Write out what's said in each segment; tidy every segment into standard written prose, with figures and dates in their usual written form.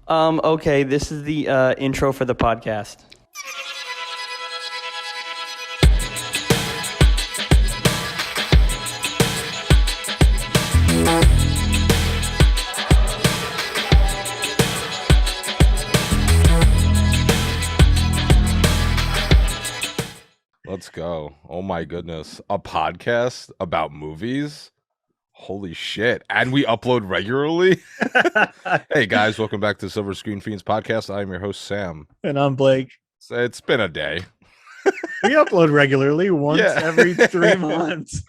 Okay, this is the intro for the podcast. Let's go. Oh my goodness. A podcast about movies? Holy shit. And we upload regularly? Hey guys, welcome back to Silver Screen Fiends podcast. I'm your host, Sam. And I'm Blake. It's been a day. We upload regularly once Yeah. every 3 months.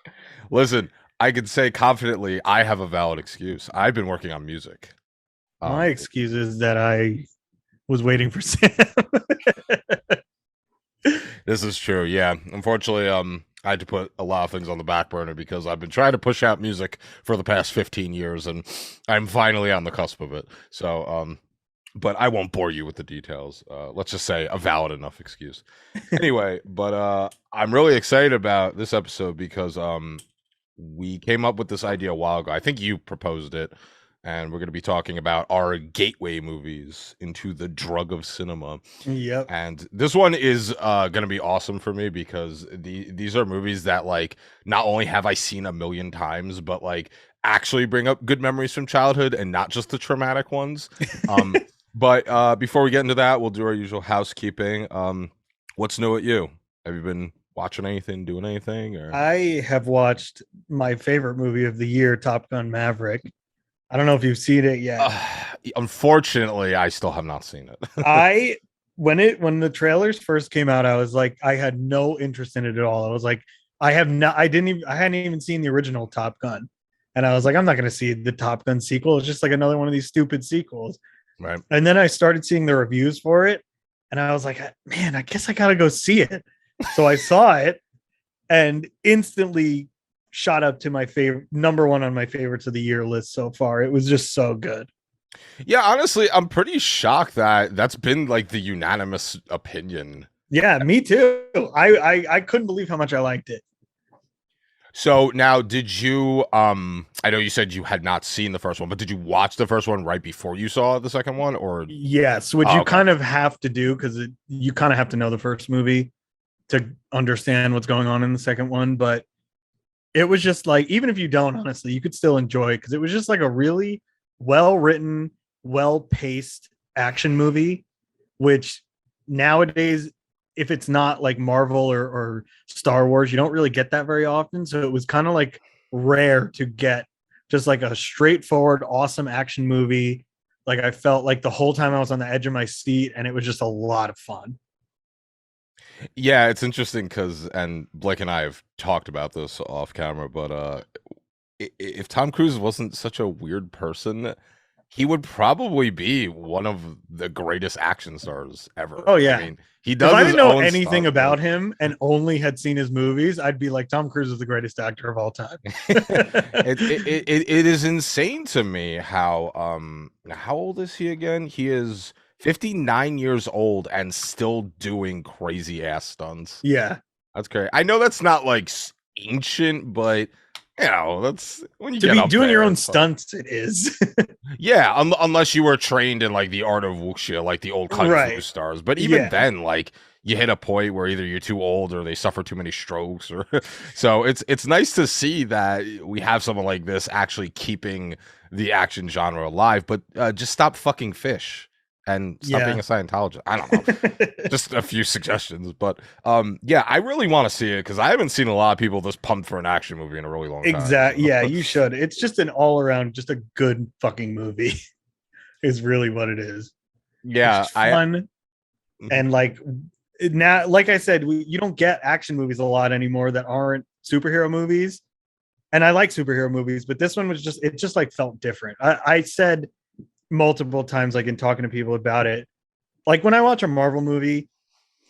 Listen, I can say confidently I have a valid excuse. I've been working on music. My excuse is that I was waiting for Sam. This is true. Yeah. Unfortunately, I had to put a lot of things on the back burner because I've been trying to push out music for the past 15 years and I'm finally on the cusp of it. So, but I won't bore you with the details. Let's just say a valid enough excuse. Anyway, but I'm really excited about this episode because we came up with this idea a while ago. I think you proposed it, and we're going to be talking about our gateway movies into the drug of cinema. Yep. And this one is going to be awesome for me because these are movies that, like, not only have I seen a million times, but like actually bring up good memories from childhood and not just the traumatic ones. But before we get into that, we'll do our usual housekeeping. What's new at you? Have you been watching anything, doing anything? Or I have watched my favorite movie of the year, Top Gun Maverick. I don't know if you've seen it yet. Unfortunately, I still have not seen it. When the trailers first came out, I was like, I had no interest in it at all. I was like, I hadn't even seen the original Top Gun. And I was like, I'm not going to see the Top Gun sequel. It's just like another one of these stupid sequels. Right. And then I started seeing the reviews for it. And I was like, man, I guess I got to go see it. So I saw it and instantly shot up to my favorite, number one on my favorites of the year list so far. It was just so good. Yeah, honestly, I'm pretty shocked that that's been like the unanimous opinion. Yeah, me too. I couldn't believe how much I liked it. So now, did you I know you said you had not seen the first one, but did you watch the first one right before you saw the second one? Or yes, which you kind of have to do because you kind of have to know the first movie to understand what's going on in the second one. But it was just like, even if you don't, honestly, you could still enjoy it because it was just like a really well-written, well-paced action movie, which nowadays, if it's not like Marvel or Star Wars, you don't really get that very often. So it was kind of like rare to get just like a straightforward, awesome action movie. Like I felt like the whole time I was on the edge of my seat, and it was just a lot of fun. Yeah, it's interesting because, and Blake and I have talked about this off camera, but if Tom Cruise wasn't such a weird person, he would probably be one of the greatest action stars ever. Oh yeah, I mean, he does. If I didn't know anything anything about him and only had seen his movies, I'd be like, Tom Cruise is the greatest actor of all time. It is insane to me how old is he again? He is 59 years old and still doing crazy ass stunts. Yeah, that's great. I know that's not like ancient, but you know, that's when you to get be up doing there, your own it's stunts. It is. yeah, unless you were trained in like the art of wuxia, like the old kung fu stars. But even then, like you hit a point where either you're too old or they suffer too many strokes, or so it's nice to see that we have someone like this actually keeping the action genre alive. But just stop fucking fish and stop being a Scientologist. I don't know. Just a few suggestions. But yeah, I really want to see it because I haven't seen a lot of people this pumped for an action movie in a really long time. Exactly. Yeah, you should. It's just an all around, just a good fucking movie is really what it is. Yeah. It's fun. And like now, like I said, you don't get action movies a lot anymore that aren't superhero movies. And I like superhero movies, but this one was just, it just like felt different. I said multiple times, like in talking to people about it, like when I watch a Marvel movie,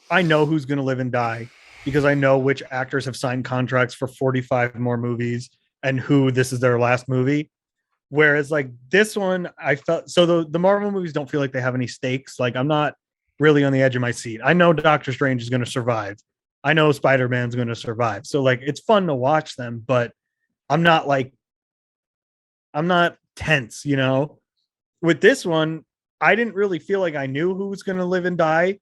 I know who's going to live and die because I know which actors have signed contracts for 45 more movies and who this is their last movie. Whereas like this one, I felt so the Marvel movies don't feel like they have any stakes. Like I'm not really on the edge of my seat. I know Doctor Strange is going to survive. I know Spider-Man's going to survive. So like it's fun to watch them, but I'm not tense, you know. With this one, I didn't really feel like I knew who was going to live and die.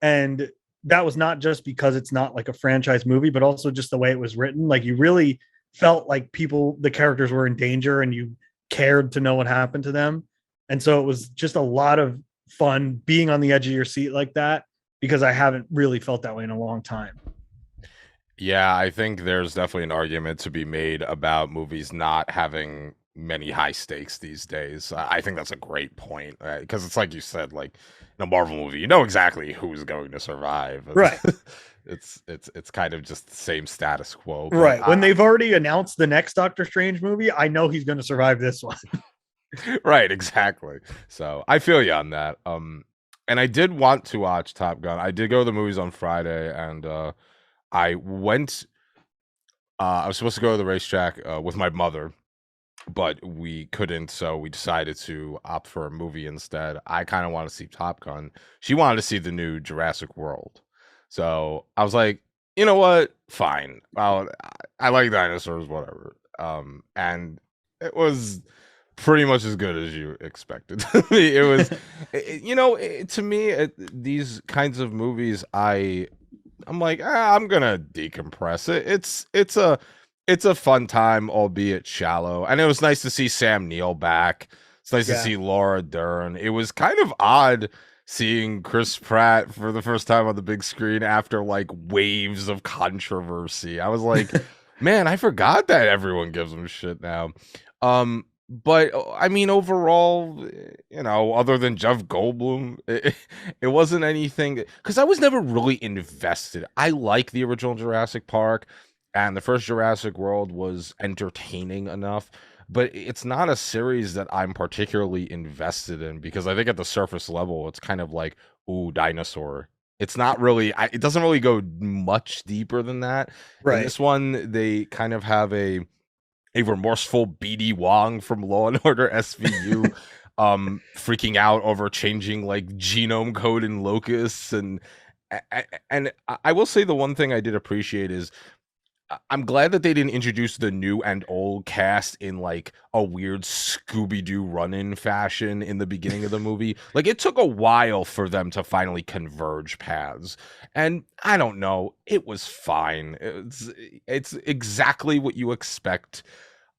And that was not just because it's not like a franchise movie, but also just the way it was written. Like you really felt like the characters were in danger and you cared to know what happened to them. And so it was just a lot of fun being on the edge of your seat like that, because I haven't really felt that way in a long time. Yeah, I think there's definitely an argument to be made about movies not having many high stakes these days. I think that's a great point because it's like you said, like in a Marvel movie, you know exactly who's going to survive. Right. It's kind of just the same status quo. But Right. When they've already announced the next Doctor Strange movie, I know he's going to survive this one. right, exactly. So I feel you on that. And I did want to watch Top Gun. I did go to the movies on Friday, and I went. I was supposed to go to the racetrack with my mother, but we couldn't, so we decided to opt for a movie instead. I kind of want to see Top Gun. She wanted to see the new Jurassic World, so I was like, you know what? Fine. Well, I like dinosaurs, whatever. And it was pretty much as good as you expected to be. It was, to me, these kinds of movies, I'm like, I'm gonna decompress. It's a fun time, albeit shallow. And it was nice to see Sam Neill back. It's nice to see Laura Dern. It was kind of odd seeing Chris Pratt for the first time on the big screen after like waves of controversy. I was like, man, I forgot that everyone gives him shit now. But I mean, overall, other than Jeff Goldblum, it wasn't anything because I was never really invested. I like the original Jurassic Park, and the first Jurassic World was entertaining enough, but it's not a series that I'm particularly invested in because I think at the surface level, it's kind of like, ooh, dinosaur. It's not really, it doesn't really go much deeper than that. Right. In this one, they kind of have a remorseful BD Wong from Law and Order SVU freaking out over changing like genome code in locusts. And I will say the one thing I did appreciate is I'm glad that they didn't introduce the new and old cast in like a weird Scooby-Doo run-in fashion in the beginning of the movie. Like it took a while for them to finally converge paths. And I don't know, it was fine. It's exactly what you expect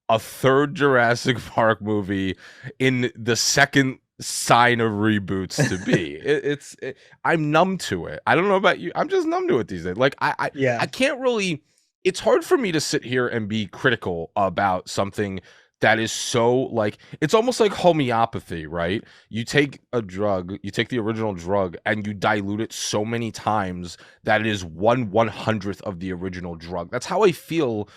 a third Jurassic Park movie in the second sign of reboots to be. I'm numb to it. I don't know about you. I'm just numb to it these days. Like I can't really. It's hard for me to sit here and be critical about something that is so like it's almost like homeopathy, right? You take a drug, you take the original drug, and you dilute it so many times that it is 1/100th of the original drug. That's how I feel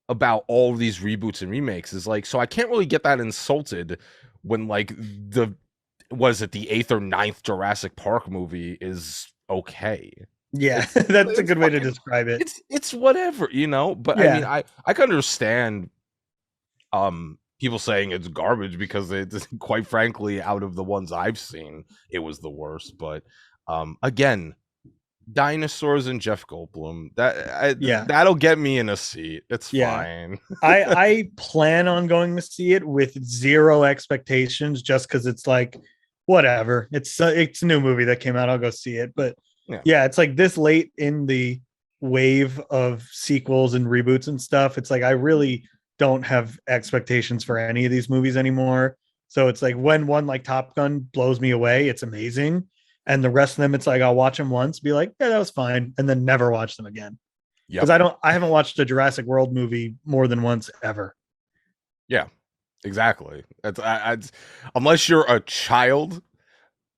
about all of these reboots and remakes. Is like, so I can't really get that insulted when like the the 8th or 9th Jurassic Park movie is okay. Yeah, that's a good way to describe it. It's whatever, but I mean, I can understand people saying it's garbage because it's quite frankly, out of the ones I've seen, it was the worst. But again, dinosaurs and Jeff Goldblum, that'll get me in a seat. It's fine. I plan on going to see it with zero expectations, just because it's like whatever. It's a new movie that came out. I'll go see it. But it's like this late in the wave of sequels and reboots and stuff. It's like I really don't have expectations for any of these movies anymore. So it's like when one like Top Gun blows me away, it's amazing. And the rest of them, it's like I'll watch them once, be like, yeah, that was fine, and then never watch them again. Because I haven't watched a Jurassic World movie more than once ever. Yeah, exactly. It's unless you're a child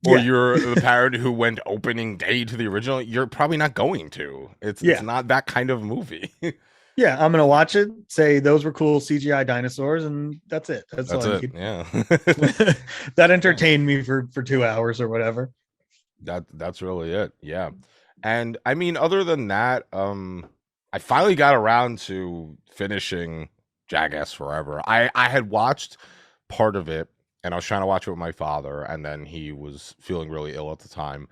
or you're the parent who went opening day to the original, you're probably not going to. It's not that kind of movie. Yeah, I'm gonna watch it, say those were cool CGI dinosaurs, and that's it. That's all I need. Yeah. That entertained me for 2 hours or whatever. That's really it. Yeah. And I mean, other than that, I finally got around to finishing Jackass Forever. I had watched part of it and I was trying to watch it with my father, and then he was feeling really ill at the time.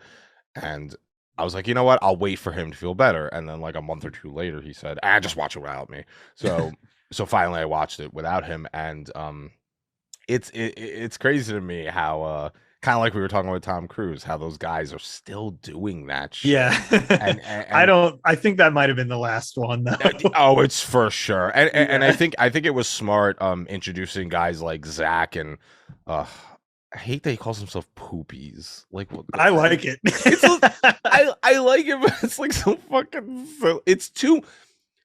And I was like, you know what? I'll wait for him to feel better. And then like a month or two later, he said, just watch it without me. So finally I watched it without him. And it's crazy to me how kind of like we were talking with Tom Cruise, how those guys are still doing that shit. Yeah. And I think that might have been the last one though. oh, it's for sure. And Yeah. I think it was smart introducing guys like Zach and I hate that he calls himself Poopies. Like what I like it. it's I like it, but it's like so fucking it's too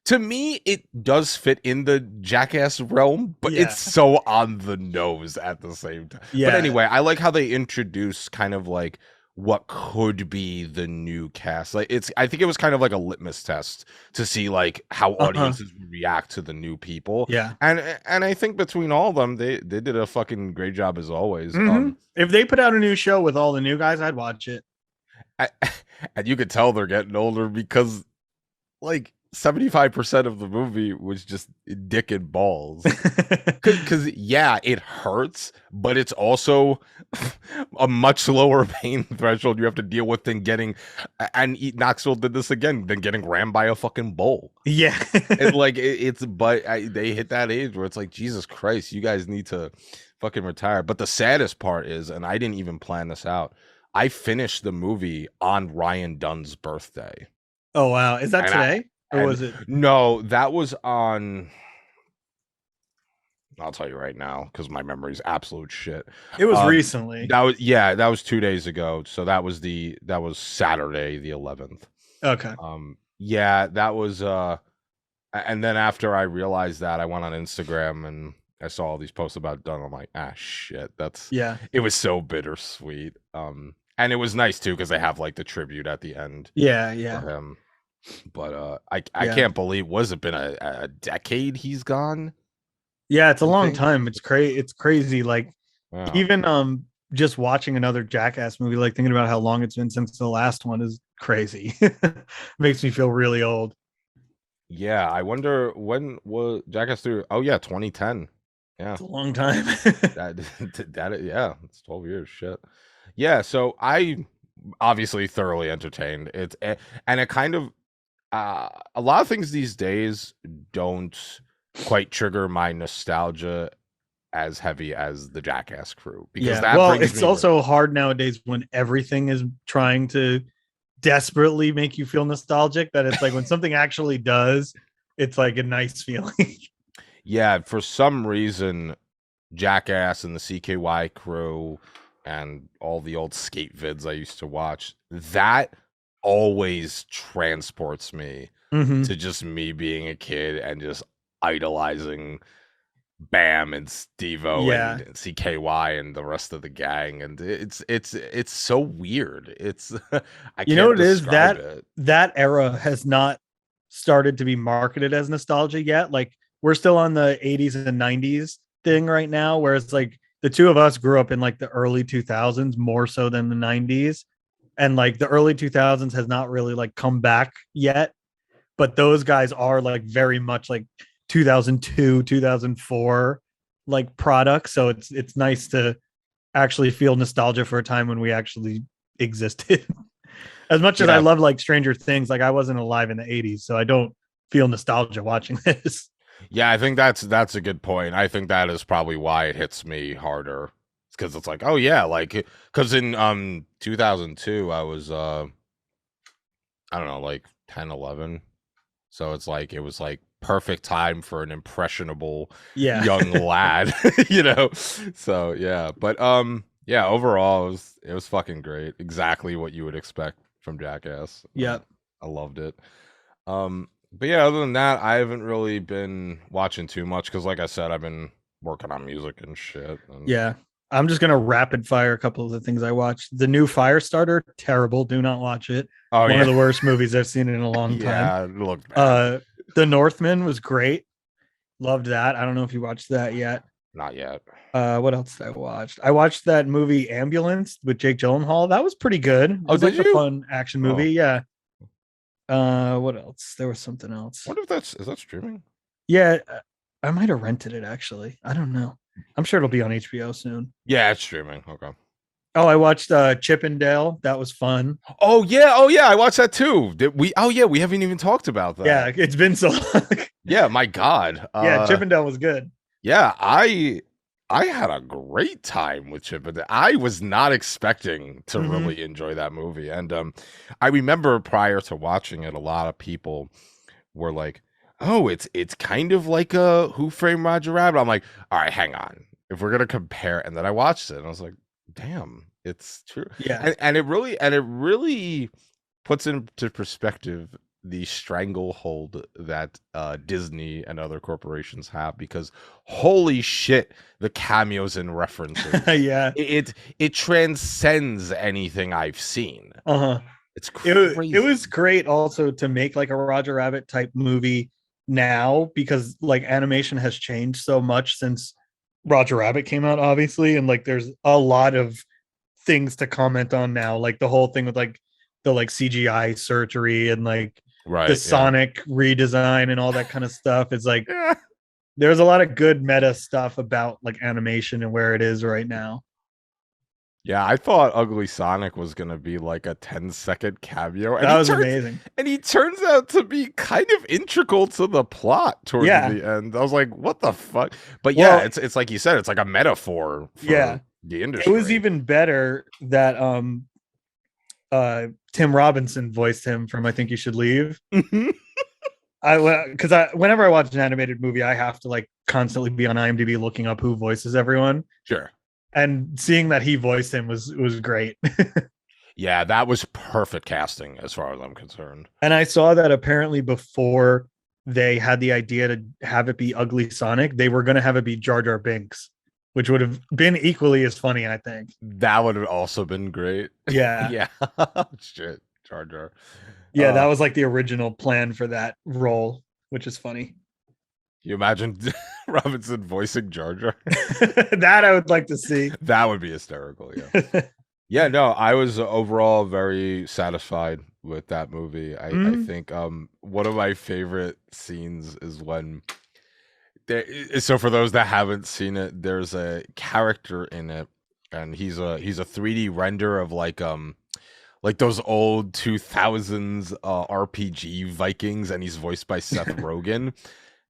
to me, it does fit in the Jackass realm, but Yeah. it's so on the nose at the same time. Yeah. But anyway, I like how they introduce kind of like what could be the new cast. Like I think it was kind of like a litmus test to see like how audiences would react to the new people. Yeah. And I think between all of them, they did a fucking great job as always. If they put out a new show with all the new guys, I'd watch it. And you could tell they're getting older because like 75% of the movie was just dick and balls. Because yeah, it hurts, but it's also a much lower pain threshold you have to deal with than getting, and Knoxville did this again, than getting rammed by a fucking bull. Yeah. They hit that age where it's like, Jesus Christ, you guys need to fucking retire. But the saddest part is, and I didn't even plan this out, I finished the movie on Ryan Dunn's birthday. Oh wow, is that today? Or was it? No, that was on. I'll tell you right now because my memory's absolute shit. It was recently. That was 2 days ago. So that was Saturday the 11th. Okay. Yeah, that was and then after I realized that, I went on Instagram and I saw all these posts about Dunn. I'm like, shit, it was so bittersweet. And it was nice too because they have like the tribute at the end. Yeah. For him. But I can't believe, was it been a decade he's gone? Yeah, it's a long time. It's crazy. Like even just watching another Jackass movie, like thinking about how long it's been since the last one is crazy. Makes me feel really old. Yeah, I wonder when was Jackass 3? Oh yeah, 2010. Yeah, it's a long time. Yeah, it's 12 years. Shit. Yeah, so I obviously thoroughly entertained. It kind of a lot of things these days don't quite trigger my nostalgia as heavy as the Jackass crew, because it's also hard nowadays when everything is trying to desperately make you feel nostalgic, that it's like when something actually does, it's like a nice feeling. Yeah, for some reason Jackass and the CKY crew and all the old skate vids I used to watch, that always transports me to just me being a kid and just idolizing Bam and Steve-O and CKY and the rest of the gang. And it's so weird. It's I you can't know what it is, describe that era has not started to be marketed as nostalgia yet. Like we're still on the 80s and 90s thing right now, whereas like the two of us grew up in like the early 2000s more so than the 90s, and like the early 2000s has not really like come back yet, but those guys are like very much like 2002 2004 like products. So it's nice to actually feel nostalgia for a time when we actually existed. As much as I love like Stranger Things, like I wasn't alive in the 80s, so I don't feel nostalgia watching this. Yeah, I think that's a good point. I think that is probably why it hits me harder. It's because it's like, oh yeah, like because in 2002 I was I don't know, like 10, 11. So it's like it was like perfect time for an impressionable young lad, you know. So yeah, but yeah, overall it was fucking great. Exactly what you would expect from Jackass. Yeah, I loved it. But yeah, other than that, I haven't really been watching too much because, like I said, I've been working on music and shit. And... Yeah, I'm just gonna rapid fire a couple of the things I watched. The new Firestarter, terrible. Do not watch it. Oh, one of the worst movies I've seen in a long time. Yeah, it looked bad. The Northman was great. Loved that. I don't know if you watched that yet. Not yet. What else did I watch? I watched that movie Ambulance with Jake Gyllenhaal. That was pretty good. It was did like you? A fun action movie. Yeah. What else? There was something else. I wonder if is that streaming? Yeah, I might have rented it actually. I don't know. I'm sure it'll be on HBO soon. Yeah, it's streaming. Okay. Oh, I watched Chippendale. That was fun. Oh yeah, I watched that too. Did we? Oh yeah, we haven't even talked about that. Yeah, it's been so long. Yeah, my God. Yeah, Chippendale was good. Yeah, I I had a great time with Chip and Dale. I was not expecting to Mhm. really enjoy that movie. And I remember prior to watching it, a lot of people were like, "Oh, it's kind of like a Who Framed Roger Rabbit." I'm like, "All right, hang on. If we're gonna compare," and then I watched it and I was like, "Damn, it's true." Yeah. And it really puts into perspective the stranglehold that Disney and other corporations have, because holy shit, the cameos and references. Yeah. It transcends anything I've seen. Uh-huh. It's It crazy. was great also to make like a Roger Rabbit type movie now, because like animation has changed so much since Roger Rabbit came out, obviously, and like there's a lot of things to comment on now, like the whole thing with like the like CGI surgery and like the Right, yeah. Sonic redesign and all that kind of stuff. Is like Yeah. there's a lot of good meta stuff about like animation and where it is right now. Yeah, I thought Ugly Sonic was gonna be like a 10-second cameo, and That was amazing. he turns out to be kind of integral to the plot towards Yeah. the end. I was like, what the fuck? But yeah, Well, it's like you said, it's like a metaphor yeah. for the It was industry. even better that Tim Robinson voiced him from I Think You Should Leave. Because whenever I watch an animated movie, I have to like constantly be on IMDb looking up who voices everyone, Sure. and seeing that he voiced him was great. Yeah, that was perfect casting as far as I'm concerned. And I saw that apparently before they had the idea to have it be Ugly Sonic, they were going to have it be Jar Jar Binks, which would have been equally as funny, I think. That would have also been great. Yeah. Yeah. Shit, Jar Jar. Yeah, that was like the original plan for that role, which is funny. You imagine Robinson voicing Jar Jar? That I would like to see. That would be hysterical. Yeah. Yeah, no, I was overall very satisfied with that movie. I Mm, think one of my favorite scenes is when so for those that haven't seen it, there's a character in it, and he's a 3D render of like those old 2000s RPG Vikings, and he's voiced by Seth Rogen.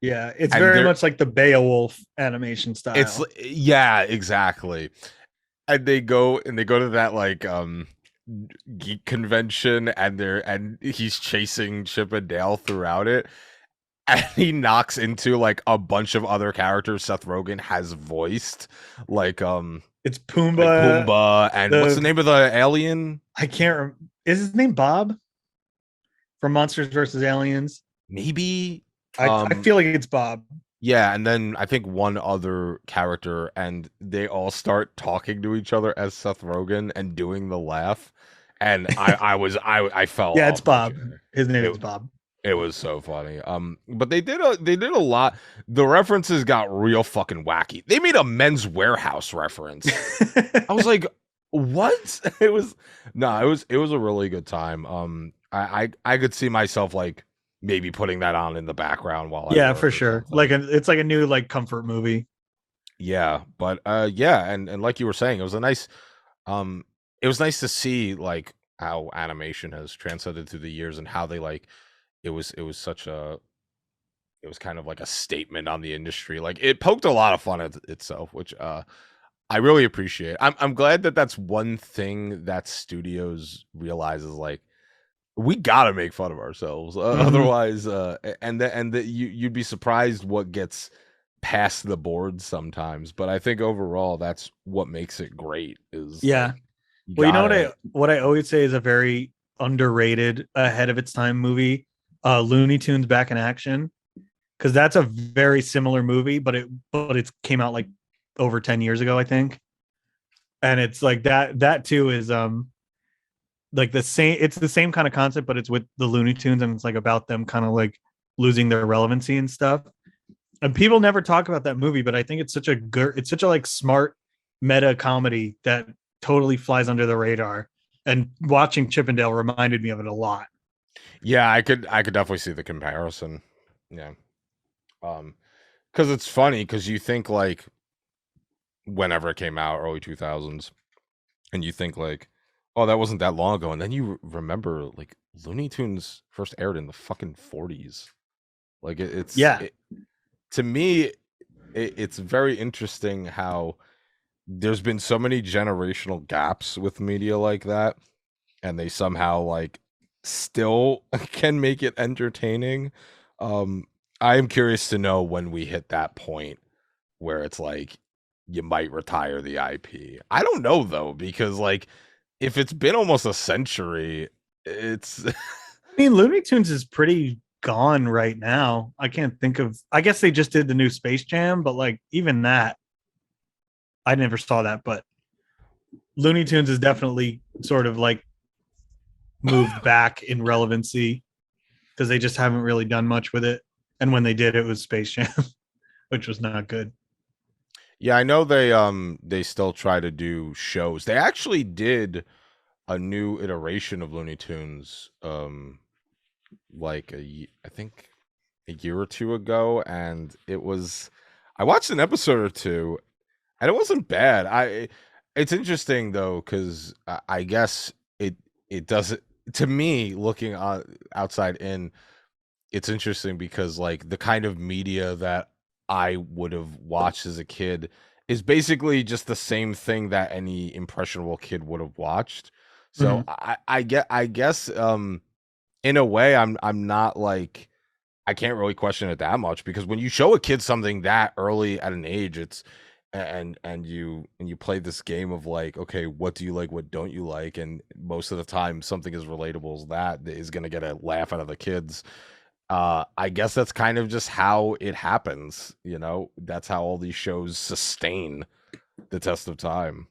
yeah, it's And very much like the Beowulf animation style. yeah, exactly. And they go to that like geek convention, and he's chasing Chip and Dale throughout it, and he knocks into like a bunch of other characters Seth Rogen has voiced, like It's like Pumbaa. Pumbaa, and what's the The name of the alien? I can't. Is his name Bob from Monsters versus Aliens? Maybe I feel like it's Bob. yeah, and then I think one other character, and they all start talking to each other as Seth Rogen and doing the laugh, and I fell Yeah, it's off my Bob. chair. His name It is Bob. it was so funny. But they did a lot. The references got real fucking wacky. They made a Men's Warehouse reference. I was like, what? It was a really good time. I could see myself like maybe putting that on in the background while I Yeah, work for or sure. something. It's like a new like comfort movie. Yeah, but yeah, and like you were saying, um it was nice to see like how animation has transcended through the years, and how they like it was kind of like a statement on the industry. Like it poked a lot of fun at itself, which I really appreciate. I'm glad that that's one thing that studios realizes, like we gotta make fun of ourselves, Mhm. otherwise, you'd be surprised what gets past the board sometimes. But I think overall, that's what makes it great. Is Yeah. like you Well, you know gotta. what I always say is a very underrated, ahead of its time movie, Looney Tunes Back in Action, because that's a very similar movie, but it came out like over 10 years ago, I think, and it's like that too is like the same. It's the same kind of concept, but it's with the Looney Tunes, and it's like about them kind of like losing their relevancy and stuff. And people never talk about that movie, but I think it's such a like smart meta comedy that totally flies under the radar. And watching Chippendale reminded me of it a lot. Yeah, I could definitely see the comparison. Yeah, because it's funny because you think like whenever it came out, early 2000s, and you think like, oh, that wasn't that long ago, and then you remember like Looney Tunes first aired in the fucking 40s. Like Yeah. to me, it's very interesting how there's been so many generational gaps with media like that, and they somehow like still can make it entertaining. Um, I am curious to know when we hit that point where it's like you might retire the IP. I don't know though, because like if it's been almost a century, it's I mean, Looney Tunes is pretty gone right now. I can't think of. I guess they just did the new Space Jam, but like even that, I never saw that. But Looney Tunes is definitely sort of like moved back in relevancy because they just haven't really done much with it. And when they did, it was Space Jam, which was not good. yeah, I know they still try to do shows. They actually did a new iteration of Looney Tunes like I think a year or two ago, and it was I watched an episode or two, and it wasn't bad. It's interesting though, because I guess it doesn't, to me looking outside in, it's interesting because like the kind of media that I would have watched as a kid is basically just the same thing that any impressionable kid would have watched. So Mhm. I guess in a way I'm not like, I can't really question it that much, because when you show a kid something that early at an age, it's and you play this game of like, okay, what do you like, what don't you like, and most of the time something as relatable as that is going to get a laugh out of the kids. I guess that's kind of just how it happens, that's how all these shows sustain the test of time.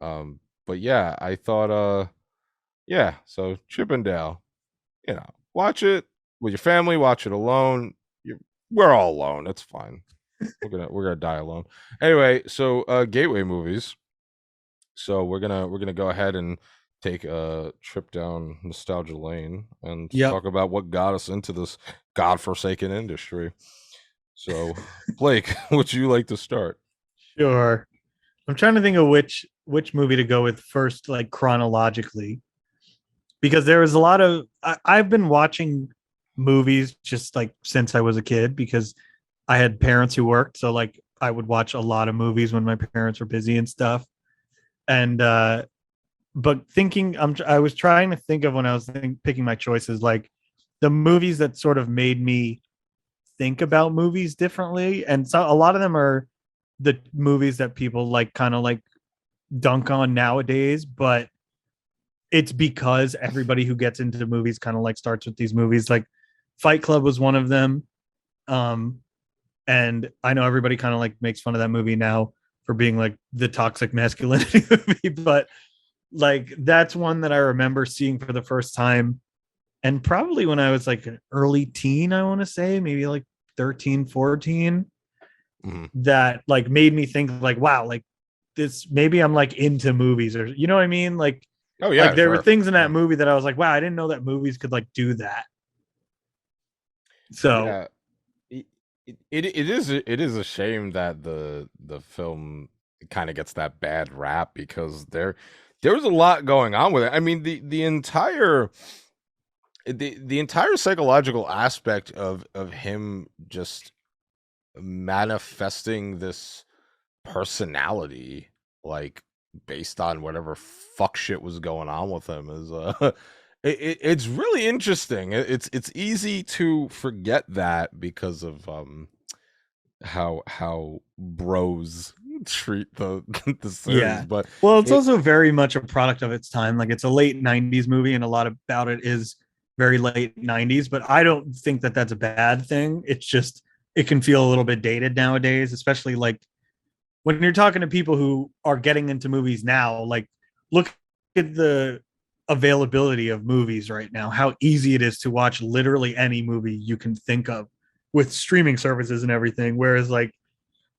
But yeah, I thought yeah, so Chippendale, watch it with your family, watch it alone. We're all alone. It's fine. We're gonna die alone. Anyway, so gateway movies. So we're gonna go ahead and take a trip down nostalgia lane and Yep. talk about what got us into this godforsaken industry. So, Blake, would you like to start? Sure. I'm trying to think of which movie to go with first, like chronologically, because there was a lot of I've been watching movies just like since I was a kid because I had parents who worked, so like I would watch a lot of movies when my parents were busy and stuff. And but I was trying to think of when I was picking my choices, like the movies that sort of made me think about movies differently, and so a lot of them are the movies that people like kind of like dunk on nowadays, but it's because everybody who gets into movies kind of like starts with these movies. Like Fight Club was one of them. Um, and I know everybody kind of like makes fun of that movie now for being like the toxic masculinity movie, but like that's one that I remember seeing for the first time. And probably when I was like an early teen, I want to say maybe like 13, 14, Mhm. that like made me think like, wow, like this, maybe I'm like into movies, or you know what I mean? Oh Like yeah, there were sure. things in that Yeah. movie that I was like, wow, I didn't know that movies could like do that. So Yeah. It is a shame that the film kind of gets that bad rap, because there was a lot going on with it. I mean, the entire psychological aspect of him just manifesting this personality, like based on whatever fuck shit was going on with him, is it's really interesting. It's easy to forget that because of how bros treat the the series, yeah. but Well, it's it also very much a product of its time. Like it's a late 90s movie and a lot about it is very late 90s, but I don't think that that's a bad thing. It's just it can feel a little bit dated nowadays, especially like when you're talking to people who are getting into movies now. Like look at the availability of movies right now, how easy it is to watch literally any movie you can think of with streaming services and everything, whereas like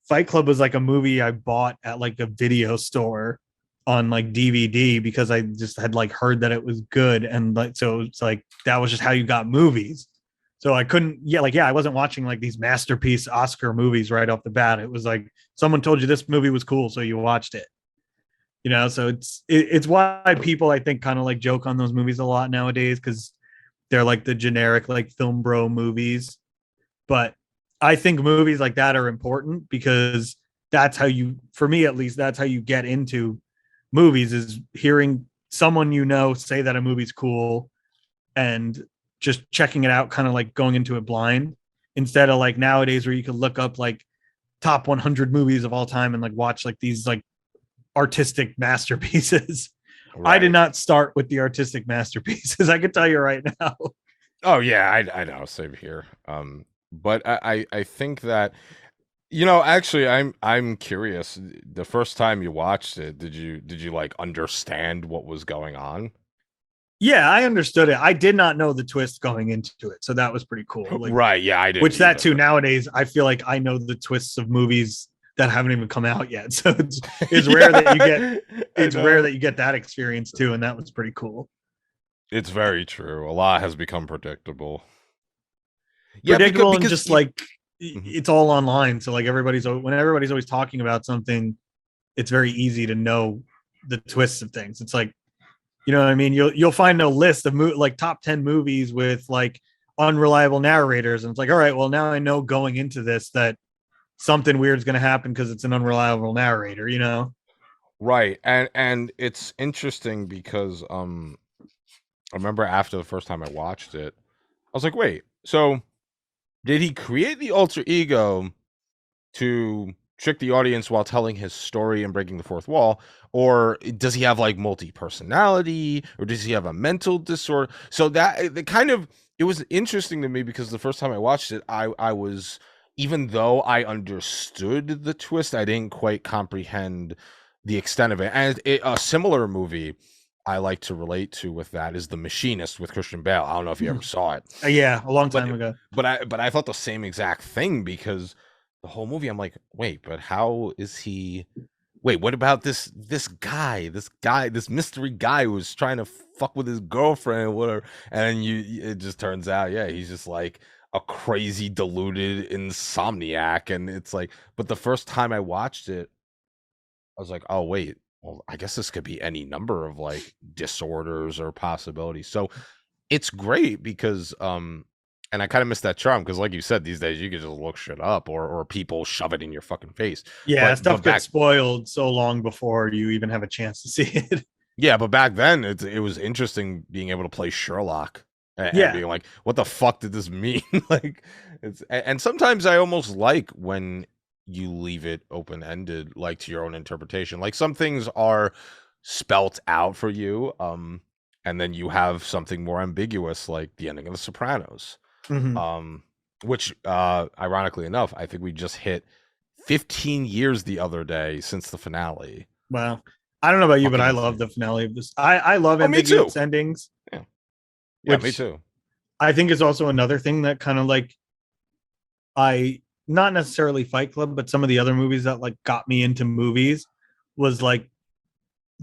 Fight Club was like a movie I bought at like a video store on like DVD because I just had like heard that it was good, and like so it's like that was just how you got movies. So I couldn't, yeah, I wasn't watching like these masterpiece Oscar movies right off the bat. It was like someone told you this movie was cool, so you watched it. So it's why people I think kind of like joke on those movies a lot nowadays because they're like the generic like film bro movies. But I think movies like that are important because that's how you, for me at least, that's how you get into movies, is hearing someone say that a movie's cool and just checking it out, kind of like going into it blind, instead of like nowadays where you could look up like top 100 movies of all time and like watch like these like artistic masterpieces. I did Right. not start with the artistic masterpieces. I can tell you right now. Oh yeah, I know. Same here. But I think that, you know, actually, I'm curious. The first time you watched it, did you like understand what was going on? Yeah, I understood it. I did not know the twist going into it, so that was pretty cool. Like, Right. Yeah, I didn't which that too. either. Nowadays, I feel like I know the twists of movies that haven't even come out yet. So it's rare that you get Yeah, I it's rare that know. you get that experience too, and that was pretty cool. It's very true. A lot has become predictable. Yeah, Predictable and because just you. like Mhm. it's all online. So like when everybody's always talking about something, it's very easy to know the twists of things. It's like, you know what I mean? You'll find a list of like top 10 movies with like unreliable narrators, and it's like, all right, well now I know going into this that something weird's going to happen because it's an unreliable narrator. You know? Right. And it's interesting because I remember after the first time I watched it, I was like, wait, so did he create the alter ego to trick the audience while telling his story and breaking the fourth wall, or does he have like multi-personality, or does he have a mental disorder? So that the kind of, it was interesting to me because the first time I watched it, I was, even though I understood the twist, I didn't quite comprehend the extent of it. And a similar movie I like to relate to with that is The Machinist with Christian Bale. I don't know if you ever saw it, Yeah, a long but time ago. but I thought the same exact thing because the whole movie I'm like, wait, but how is he? Wait, what about this mystery guy who was trying to fuck with his girlfriend or whatever? And then it just turns out, yeah, he's just like a crazy deluded insomniac, and it's like, but the first time I watched it, I was like, oh wait, well, I guess this could be any number of like disorders or possibilities. So it's great because and I kind of miss that charm because like you said, these days you can just look shit up, or people shove it in your fucking face. Yeah, But stuff gets back, spoiled so long before you even have a chance to see it. yeah, but back then it was interesting being able to play Sherlock and Yeah. being like, what the fuck did this mean? Like, and sometimes I almost like when you leave it open ended, like to your own interpretation. Like some things are spelt out for you, and then you have something more ambiguous, like the ending of The Sopranos. Mhm. um which ironically enough, I think we just hit 15 years the other day since the finale. Wow. I don't know about you, but Fucking I love insane. the finale of this. I love Oh, me too. ambiguous endings, Yeah, yeah, me which too. I think is also another thing that kind of like I not necessarily Fight Club, but some of the other movies that like got me into movies was like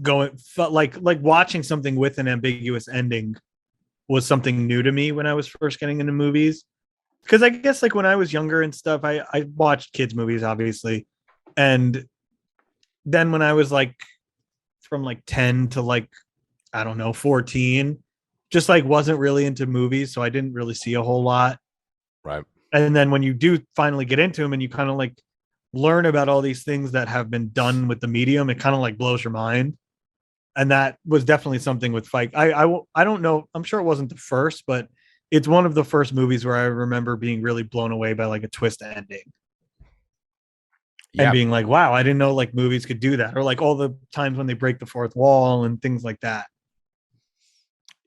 going felt like watching something with an ambiguous ending was something new to me when I was first getting into movies. Because I guess like when I was younger and stuff, I watched kids movies obviously, and then when I was like from like 10 to like I don't know 14, just like wasn't really into movies, so I didn't really see a whole lot. Right. And then when you do finally get into them and you kind of like learn about all these things that have been done with the medium, it kind of like blows your mind. And that was definitely something with Fight. I don't know. I'm sure it wasn't the first, but it's one of the first movies where I remember being really blown away by like a twist ending and Yeah. being like, wow, I didn't know like movies could do that, or like all the times when they break the fourth wall and things like that.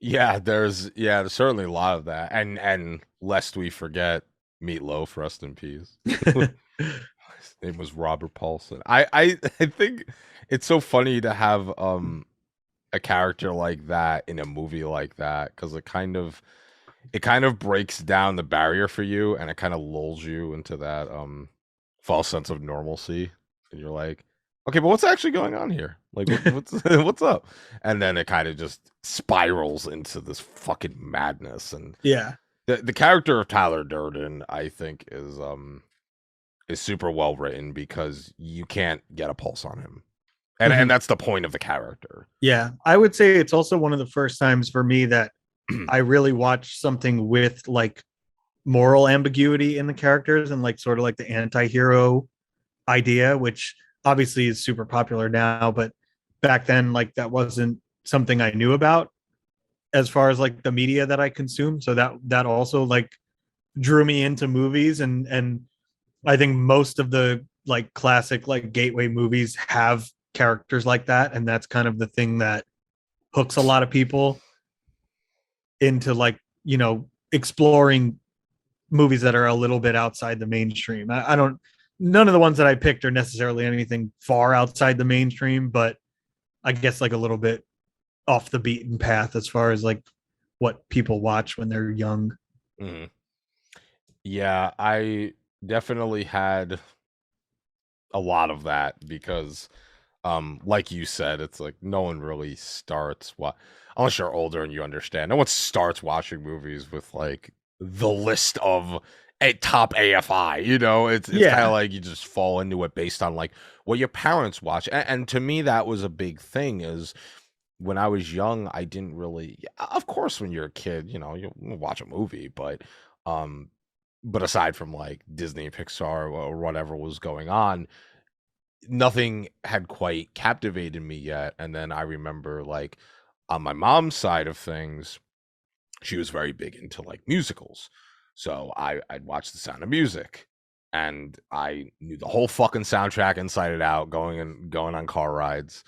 There's certainly a lot of that. And lest we forget, Meatloaf, rest in peace. His name was Robert Paulson. I think it's so funny to have a character like that in a movie like that, because it kind of breaks down the barrier for you, and it kind of lulls you into that false sense of normalcy, and you're like, okay, but what's actually going on here? Like, what's what's up? And then it kind of just spirals into this fucking madness. And Yeah. the character of Tyler Durden, I think, is super well written because you can't get a pulse on him, and Mhm. that's the point of the character. Yeah. I would say it's also one of the first times for me that I really watched something with like moral ambiguity in the characters and like sort of like the anti-hero idea, which obviously is super popular now, but back then like that wasn't something I knew about as far as like the media that I consume. So that also like drew me into movies, and I think most of the like classic like gateway movies have characters like that, and that's kind of the thing that hooks a lot of people into like, exploring movies that are a little bit outside the mainstream. I don't none of the ones that I picked are necessarily anything far outside the mainstream, but I guess like a little bit off the beaten path as far as like what people watch when they're young. Mhm. Yeah, I definitely had a lot of that because like you said, it's like no one really starts what unless you're older and you understand. No one starts watching movies with like the list of a top AFI. It's kind of Yeah. like you just fall into it based on like what your parents watch. And to me, that was a big thing. Is when I was young, I didn't really. Of course, when you're a kid, you watch a movie, um, but aside from like Disney, Pixar, or whatever was going on, nothing had quite captivated me yet. And then I remember like on my mom's side of things, she was very big into like musicals. So I'd watch The Sound of Music, and I knew the whole fucking soundtrack inside and out, going on car rides,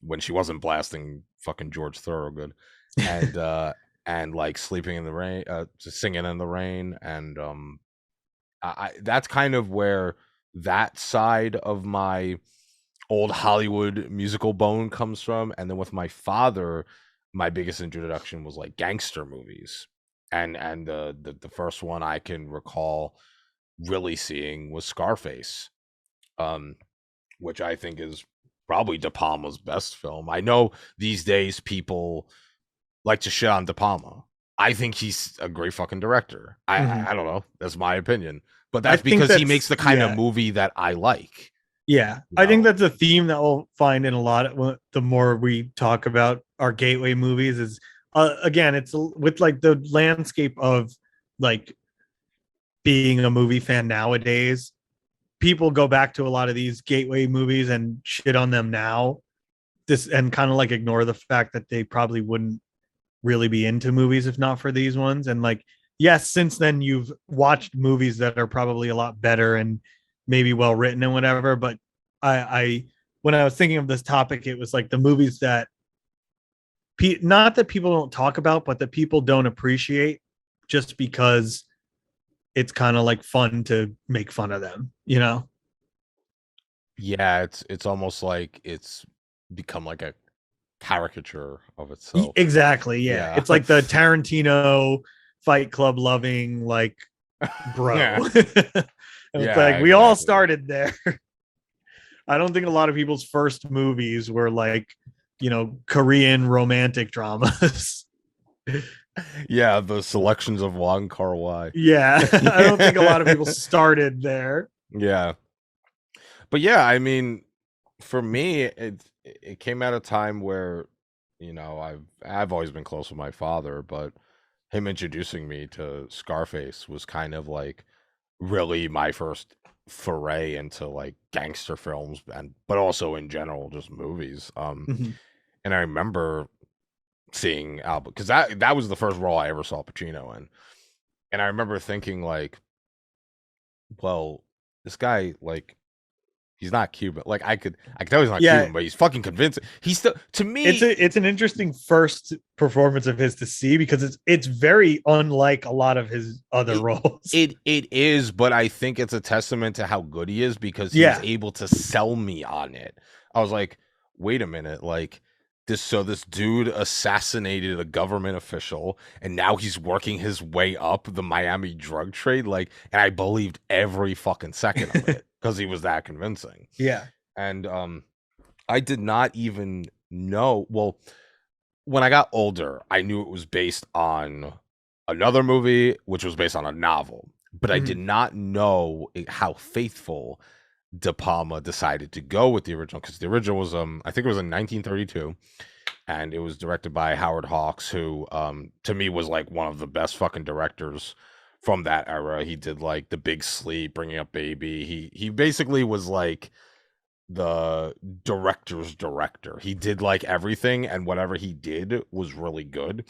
when she wasn't blasting fucking George Thorogood, and and like sleeping in the rain, just singing in the rain, and that's kind of where that side of my old Hollywood musical bone comes from. And then with my father, my biggest introduction was like gangster movies. And the first one I can recall really seeing was Scarface, um, which I think is probably De Palma's best film. I know these days people like to shit on De Palma. I think he's a great fucking director. I Mhm. I, I don't know. That's my opinion. But I that's think because he makes that's the kind of yeah. movie that I like. Yeah, You I think know? that's a theme that we'll find in a lot of the more we talk about our gateway movies is again, it's with like the landscape of like being a movie fan nowadays. People go back to a lot of these gateway movies and shit on them now. This and kind of like ignore the fact that they probably wouldn't really be into movies if not for these ones. And like, yes, since then you've watched movies that are probably a lot better and maybe well written and whatever. But I when I was thinking of this topic, it was like the movies that not that people don't talk about, but that people don't appreciate just because it's kind of like fun to make fun of them, you know? Yeah, it's almost like it's become like a caricature of itself. Exactly. Yeah. Yeah. It's like the Tarantino Fight Club loving, like, bro. Yeah. And it's like Yeah, we all exactly. started there. I don't think a lot of people's first movies were like, Korean romantic dramas. Yeah, the selections of Wong Kar-wai. Yeah. I don't think a lot of people started there. Yeah. But yeah, I mean, for me, it came at a time where, I've always been close with my father, but him introducing me to Scarface was kind of like really my first foray into like gangster films, but also in general just movies. Mhm. And I remember seeing Albert because that was the first role I ever saw Pacino in, and I remember thinking like, well, this guy like he's not Cuban. Like I could tell he's not Yeah, Cuban, but he's fucking convincing. He's still to me. it's an interesting first performance of his to see because it's very unlike a lot of his other It, roles. it is, but I think it's a testament to how good he is because he was Yeah. able to sell me on it. I was like, wait a minute, like this dude assassinated a government official and now he's working his way up the Miami drug trade, like, and I believed every fucking second of it because he was that convincing. Yeah. And I did not even know. Well, when I got older, I knew it was based on another movie, which was based on a novel, but I did Mhm. not know how faithful De Palma decided to go with the original, because the original was I think it was in 1932, and it was directed by Howard Hawks, who to me was like one of the best fucking directors from that era. He did like The Big Sleep, Bringing Up Baby. He basically was like the director's director. He did like everything, and whatever he did was really good.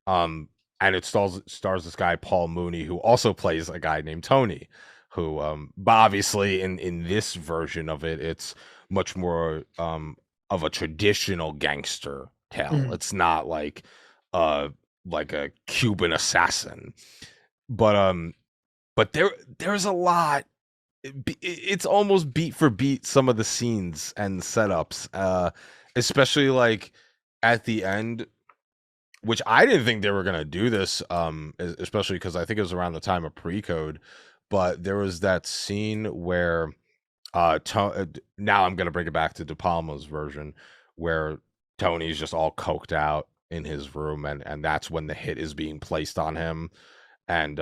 Um, and it stars this guy Paul Mooney, who also plays a guy named Tony, who but obviously in this version of it, it's much more of a traditional gangster tale. Mhm. It's not uh like a Cuban assassin, but there's a lot. It's almost beat for beat some of the scenes and setups, especially like at the end, which I didn't think they were gonna do this, especially because I think it was around the time of pre-code. But there was that scene where now I'm gonna bring it back to De Palma's version, where Tony's just all coked out in his room, and that's when the hit is being placed on him, and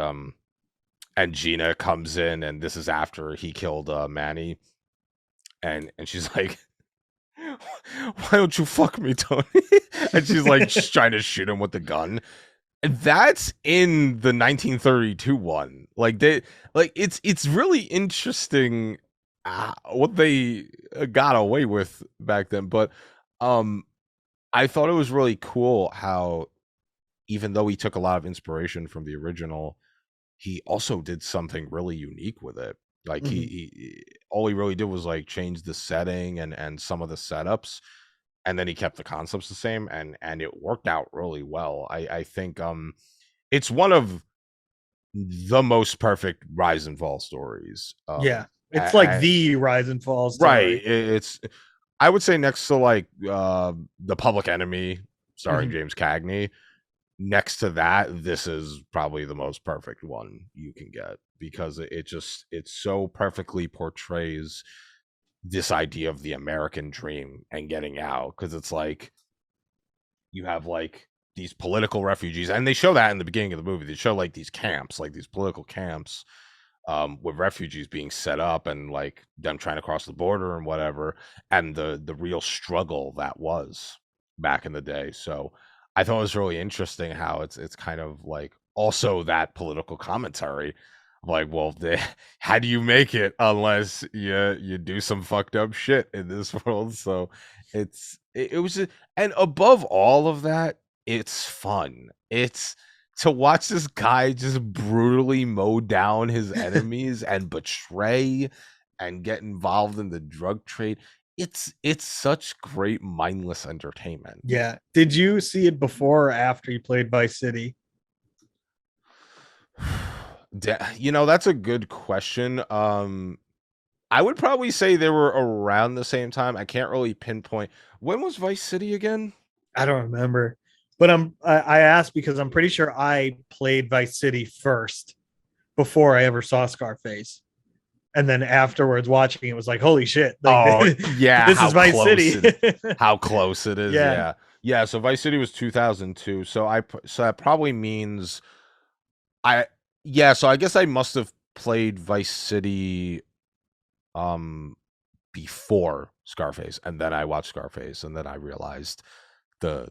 Gina comes in, and this is after he killed Manny, and she's like, "Why don't you fuck me, Tony?" And she's like just trying to shoot him with the gun. And that's in the 1932 one. It's really interesting what they got away with back then. But um, I thought it was really cool how even though he took a lot of inspiration from the original, he also did something really unique with it. Like Mhm. he all he really did was like change the setting and some of the setups, and then he kept the concepts the same, and it worked out really well. I think it's one of the most perfect rise and fall stories. Yeah, it's like the rise and fall Right. story. It's I would say next to like The Public Enemy starring Mhm. James Cagney. Next to that, this is probably the most perfect one you can get because it so perfectly portrays this idea of the American dream and getting out, because it's like you have like these political refugees, and they show that in the beginning of the movie. They show like these camps, like these political camps, with refugees being set up and like them trying to cross the border and whatever, and the real struggle that was back in the day. So I thought it was really interesting how it's kind of like also that political commentary. Like, well, how do you make it unless you do some fucked up shit in this world? So it was just, and above all of that, it's fun. It's to watch this guy just brutally mow down his enemies and betray and get involved in the drug trade. It's such great mindless entertainment. Yeah. Did you see it before or after you played Vice City? That's a good question. I would probably say they were around the same time. I can't really pinpoint. When was Vice City again? I don't remember, but I asked because I'm pretty sure I played Vice City first before I ever saw Scarface, and then afterwards watching it was like, holy shit, like Oh, yeah, this is how Vice close City. how close it is. Yeah. Yeah. Yeah, so Vice City was 2002. So that probably means I yeah, so I guess I must have played Vice City um before Scarface, and then I watched Scarface, and then I realized the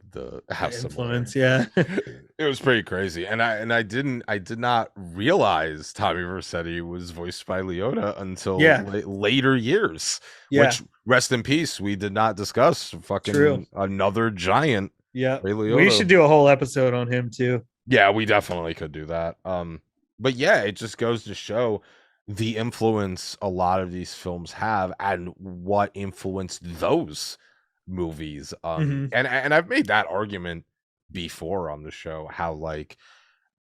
how The similar. influence, yeah. It was pretty crazy. And I did not realize Tommy Vercetti was voiced by Leota until Yeah, later years, yeah, which rest in peace, we did not discuss. true. Fucking another giant, Yeah, Ray we should Liotta. do a whole episode on him too. Yeah, we definitely could do that. But yeah, it just goes to show the influence a lot of these films have and what influenced those movies. Hmm. And I've made that argument before on the show, how like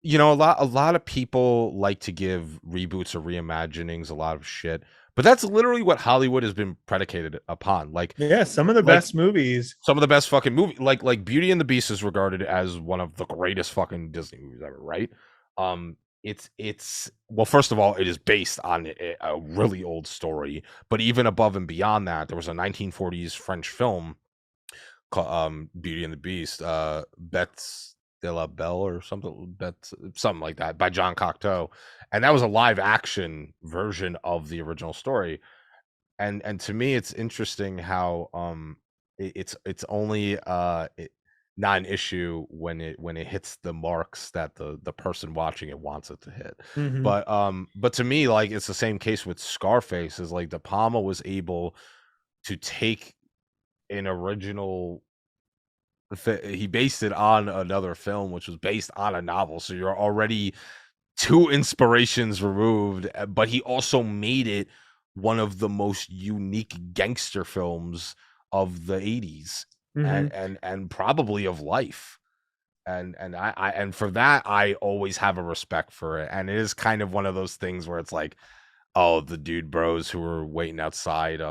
a lot of people like to give reboots or reimaginings a lot of shit, but that's literally what Hollywood has been predicated upon. Yeah, some of the Like best movies. some of the best fucking movie, like Beauty and the Beast is regarded as one of the greatest fucking Disney movies ever, right? It's well, first of all, it is based on a really old story, but even above and beyond that, there was a 1940s French film called Beauty and the Beast, Bets de la Belle or something, Bets, something like that, by John Cocteau, and that was a live action version of the original story. And to me, it's interesting how it's only not an issue when it hits the marks that the person watching it wants it to hit. Mhm. But to me, like, it's the same case with Scarface. Is like De Palma was able to take an original he based it on another film which was based on a novel, so you're already two inspirations removed, but he also made it one of the most unique gangster films of the 80s Mhm. and probably of life. And for that I always have a respect for it. And it is kind of one of those things where it's like, oh, the dude bros who were waiting outside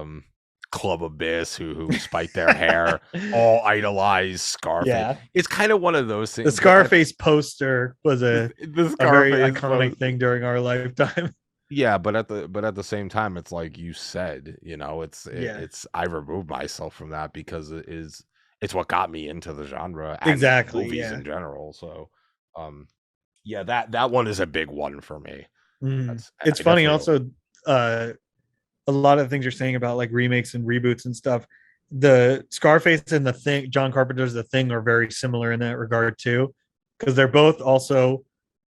Club Abyss who spiked their hair all idolize Scarface. Yeah. It's kind of one of those The things. Scarface poster was The a very Scarface iconic thing during our lifetime. Yeah, but at the same time, it's like you said, Yeah. it's I removed myself from that because it's what got me into the genre and Exactly. movies Yeah. in general. So, yeah, that one is a big one for me. Mhm. That's It's I funny definitely also, a lot of the things you're saying about like remakes and reboots and stuff. The Scarface and the Thing, John Carpenter's The Thing, are very similar in that regard too, because they're both also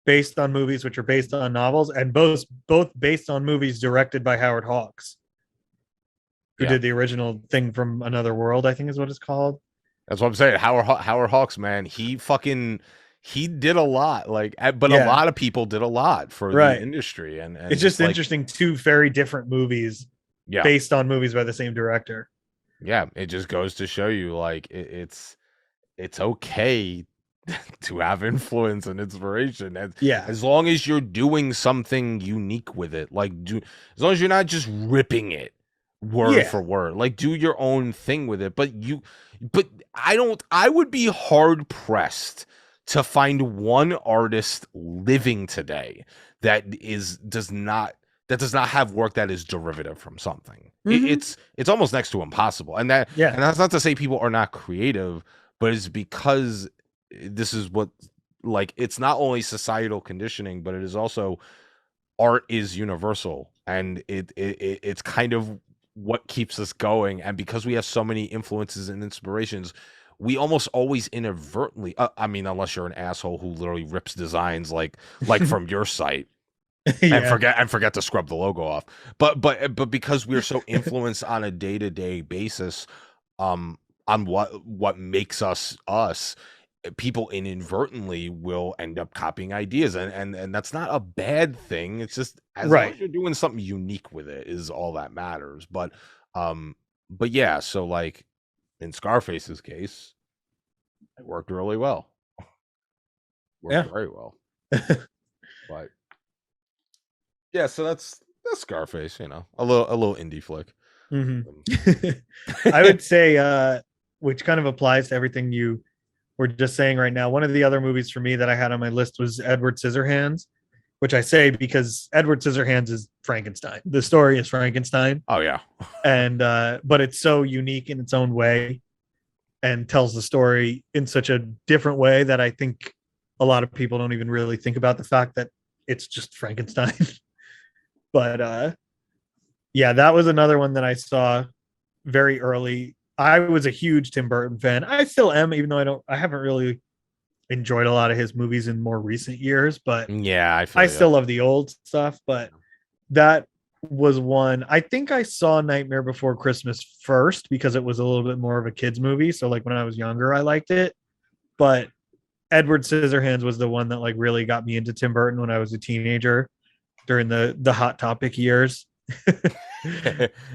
based on movies which are based on novels, and both based on movies directed by Howard Hawks, who yeah, did the original Thing from Another World, I think is what it's called. that's what I'm saying. Howard Hawks, man, he did a lot, like, but a Yeah, lot of people did a lot for the right. industry, It's and just it's like, interesting, two very different movies yeah, based on movies by the same director. yeah, it just goes to show you, like, it's okay to have influence and inspiration, and Yeah. as long as you're doing something unique with it, like, as long as you're not just ripping it word Yeah. for word, like, do your own thing with it. But I would be hard pressed to find one artist living today that does not have work that is derivative from something. Mhm. It's almost next to impossible. Yeah. And that's not to say people are not creative, but it's because this is what, like, it's not only societal conditioning, but it is also art is universal, and it's kind of what keeps us going. And because we have so many influences and inspirations, we almost always inadvertently, I mean, unless you're an asshole who literally rips designs like from your site and Yeah. forget to scrub the logo off. But because we're so influenced on a day-to-day basis, um on what makes us us, people inadvertently will end up copying ideas, and that's not a bad thing. It's just, as long Right. as you're doing something unique with it, is all that matters. Um but yeah, so, like, in Scarface's case, it worked really well. Worked Yeah. very well. But yeah, so that's Scarface, a little indie flick. Hmm. Um, I would say, which kind of applies to everything you were just saying right now. One of the other movies for me that I had on my list was Edward Scissorhands, which I say because Edward Scissorhands is Frankenstein. The story is Frankenstein, oh yeah. and but it's so unique in its own way and tells the story in such a different way that I think a lot of people don't even really think about the fact that it's just Frankenstein. But yeah, that was another one that I saw very early. I was a huge Tim Burton fan. I still am, even though I haven't really enjoyed a lot of his movies in more recent years, but Yeah, I I feel you. still love the old stuff. But that was one. I think I saw Nightmare Before Christmas first because it was a little bit more of a kids movie. So like when I was younger, I liked it. But Edward Scissorhands was the one that like really got me into Tim Burton when I was a teenager during the Hot Topic years.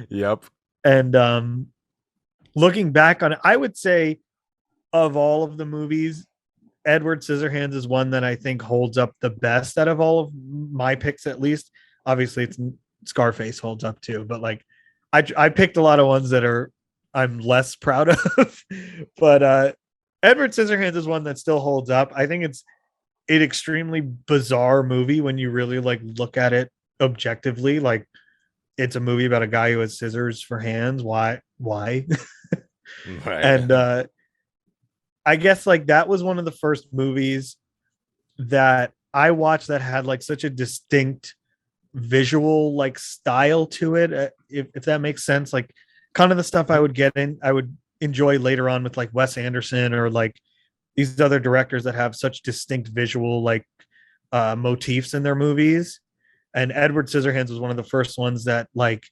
Yep. And looking back on it, I would say of all of the movies, Edward Scissorhands is one that I think holds up the best out of all of my picks, at least. Obviously, it's Scarface holds up too, but like I picked a lot of ones that are I'm less proud of. But Edward Scissorhands is one that still holds up. I think it's an extremely bizarre movie when you really like look at it objectively. Like it's a movie about a guy who has scissors for hands. Why? Right. And I guess like that was one of the first movies that I watched that had like such a distinct visual like style to it. If that makes sense, like kind of the stuff I would get in, I would enjoy later on with like Wes Anderson or like these other directors that have such distinct visual like motifs in their movies. And Edward Scissorhands was one of the first ones that, like,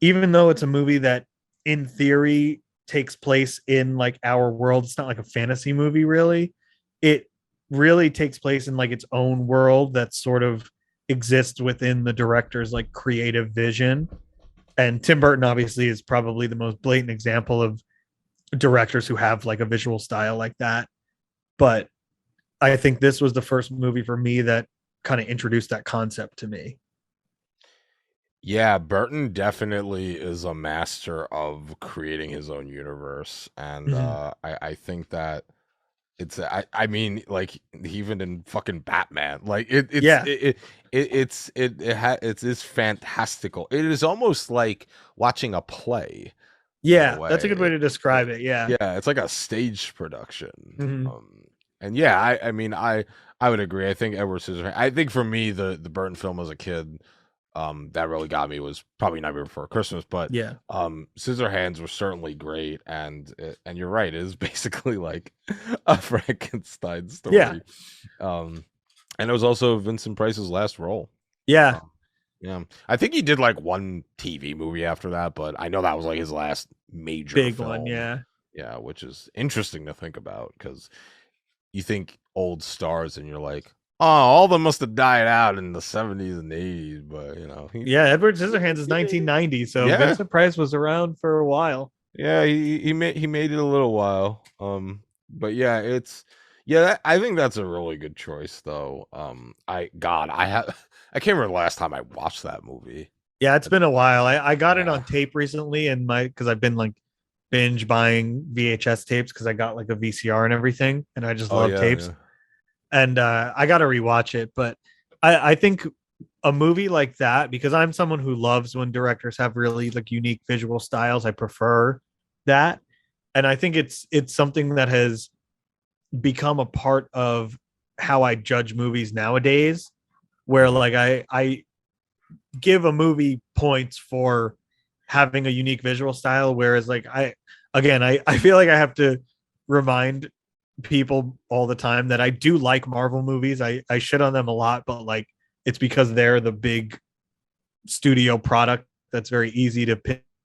even though it's a movie that in theory takes place in like our world, it's not like a fantasy movie really. It really takes place in like its own world that sort of exists within the director's like creative vision. And Tim Burton obviously is probably the most blatant example of directors who have like a visual style like that. But I think this was the first movie for me that kind of introduced that concept to me. Yeah, Burton definitely is a master of creating his own universe, and Mhm. I think that I mean, like, even in fucking Batman, like Yeah. it's fantastical. It is almost like watching a play in a Yeah. That's a good way way. to describe it. Yeah. Yeah, it's like a stage production. Mhm. And yeah, I mean, I would agree. I think Edward Scissorhands. I think for me, the Burton film as a kid, that really got me was probably Nightmare Before Christmas. But Yeah. Scissorhands was certainly great, and you're right, it is basically like a Frankenstein Yeah. story. And it was also Vincent Price's last role. Yeah. Um, yeah, I think he did like one TV movie after that, but I know that was like his last major Big one. film. Yeah. Yeah, which is interesting to think about because you think old stars and you're like, oh, all of them must have died out in the 70s and 80s, but Yeah. Edward Scissorhands is 1990. So yeah, Vincent Price was around for a while. yeah, he made it a little while. But yeah, I think that's a really good choice though. I can't remember the last time I watched that movie. Yeah. It's been a while. I got it Yeah. on tape recently and because I've been like binge buying VHS tapes because I got like a VCR and everything. And I just Oh love yeah, tapes. yeah. And I got to rewatch it. But I think a movie like that, because I'm someone who loves when directors have really like unique visual styles, I prefer that. And I think it's something that has become a part of how I judge movies nowadays, where like I give a movie points for having a unique visual style, whereas like I feel like I have to remind people all the time that I do like Marvel movies. I shit on them a lot, but like it's because they're the big studio product that's very easy to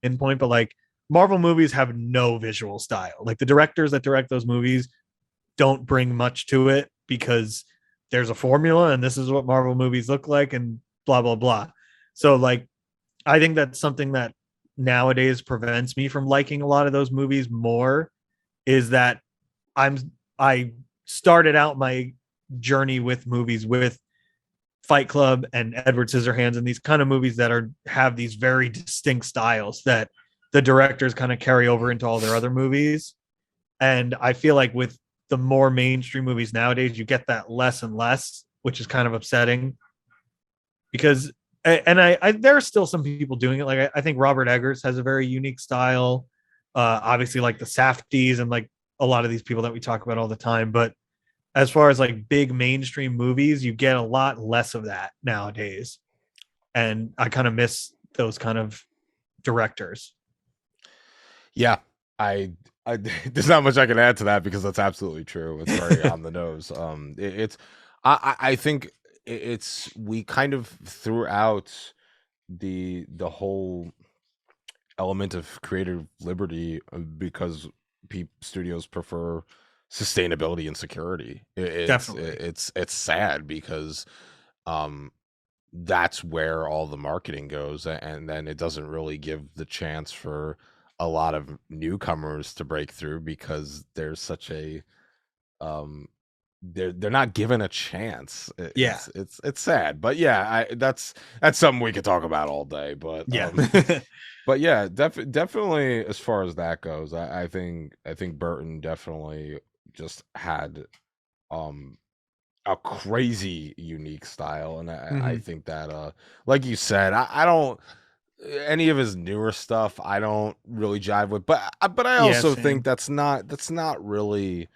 pinpoint. But like Marvel movies have no visual style. Like the directors that direct those movies don't bring much to it because there's a formula and this is what Marvel movies look like and blah blah blah. So like I think that's something that nowadays prevents me from liking a lot of those movies more is that I'm I started out my journey with movies with Fight Club and Edward Scissorhands and these kind of movies that have these very distinct styles that the directors kind of carry over into all their other movies. And I feel like with the more mainstream movies nowadays, you get that less and less, which is kind of upsetting because and I there are still some people doing it. Like I think Robert Eggers has a very unique style. Obviously like the Safdies and like a lot of these people that we talk about all the time. But as far as like big mainstream movies, you get a lot less of that nowadays. And I kind of miss those kind of directors. Yeah, I there's not much I can add to that because that's absolutely true. It's very on the nose. It's I think it's we kind of threw out the whole element of creative liberty because studios prefer sustainability and security. Definitely. It's sad because um that's where all the marketing goes, and then it doesn't really give the chance for a lot of newcomers to break through because there's such a um they're not given a chance. Yeah. It's sad, but yeah, that's something we could talk about all day. But Yeah. but yeah, definitely as far as that goes, I think Burton definitely just had um a crazy unique style, and I Mhm. think that like you said, I don't any of his newer stuff I don't really jive with, but I Yeah, also think same. that's not really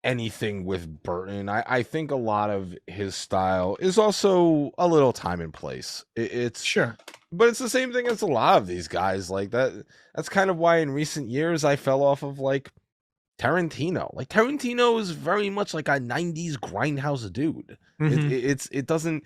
anything with Burton. I think a lot of his style is also a little time and place. Sure. But it's the same thing as a lot of these guys like that. That's kind of why in recent years I fell off of like Tarantino. Like Tarantino is very much like a 90s grindhouse dude. Mhm. It doesn't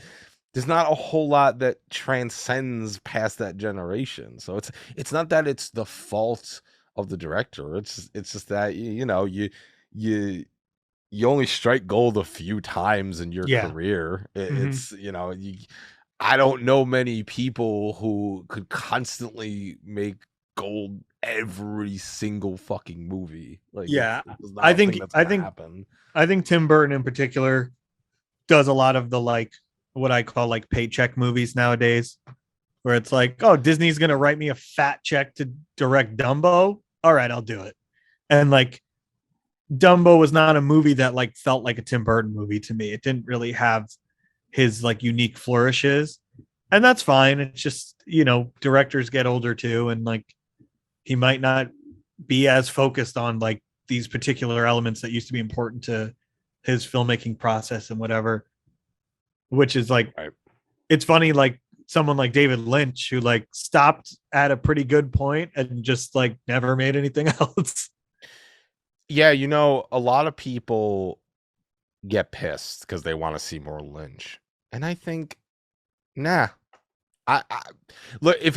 there's not a whole lot that transcends past that generation. So it's not that it's the fault of the director. It's just that you know, you you only strike gold a few times in your Yeah. career. Mhm. It's you know, I don't know many people who could constantly make gold every single fucking movie. Like Yeah. it's I not a thing think that's I gonna think happen. I think Tim Burton in particular does a lot of the like what I call like paycheck movies nowadays, where it's like, oh, Disney's gonna write me a fat check to direct Dumbo. All right, I'll do it. And like Dumbo was not a movie that like felt like a Tim Burton movie to me. It didn't really have his like unique flourishes. And that's fine. It's just, directors get older too, and like he might not be as focused on like these particular elements that used to be important to his filmmaking process and whatever, which is like Right. it's funny, like someone like David Lynch who like stopped at a pretty good point and just like never made anything else. Yeah, you know, a lot of people get pissed because they want to see more Lynch. And I think, nah. I look if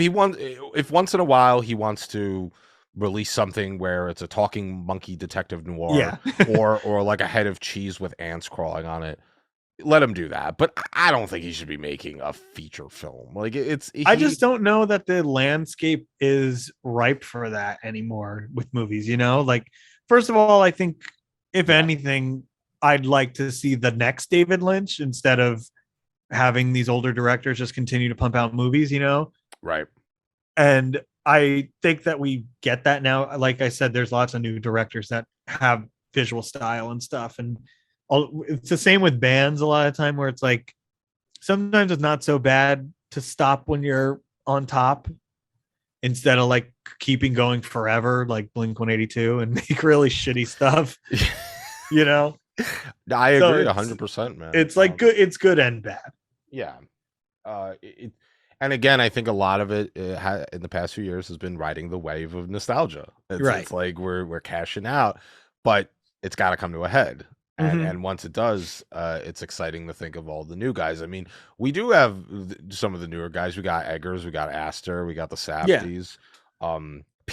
once in a while he wants to release something where it's a talking monkey detective noir Yeah. or like a head of cheese with ants crawling on it, let him do that. But I don't think he should be making a feature film. Like it's I he just don't know that the landscape is ripe for that anymore with movies, Like, first of all, I think if yeah, anything, I'd like to see the next David Lynch instead of having these older directors just continue to pump out movies. right. And I think that we get that now. Like I said, there's lots of new directors that have visual style and stuff. And it's the same with bands a lot of time where it's like sometimes it's not so bad to stop when you're on top instead of like keeping going forever, like Blink 182 and make really shitty stuff, you know? I So agree it's 100%, man. it's like good, it's good and bad. Yeah. And again, I think a lot of it, in the past few years has been riding the wave of nostalgia. Right. It's like we're cashing out, but it's got to come to a head. Mhm. And once it does, it's exciting to think of all the new guys. I mean, we do have some of the newer guys. We got Eggers, we got Astor, we got the Yeah. Safdies,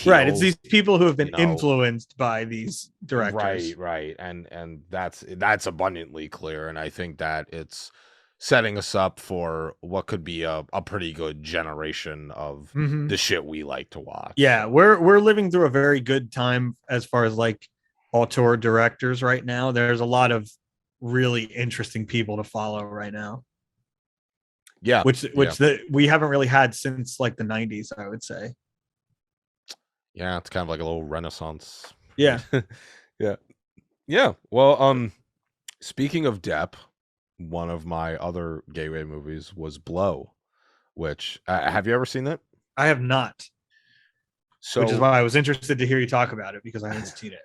Right. It's Peele. these people who have been you know, influenced by these directors. Right. And that's abundantly clear. And I think that it's setting us up for what could be a pretty good generation of Mhm. the shit we like to watch. Yeah, So, we're living through a very good time as far as like auteur directors right now. There's a lot of really interesting people to follow right now, yeah. which we haven't really had since like the 90s, I would say. Yeah, it's kind of like a little renaissance. Yeah. Yeah. Yeah. Well, speaking of Depp, one of my other gateway movies was Blow, which have you ever seen that? I have not, which is So why I was interested to hear you talk about it because I haven't seen it.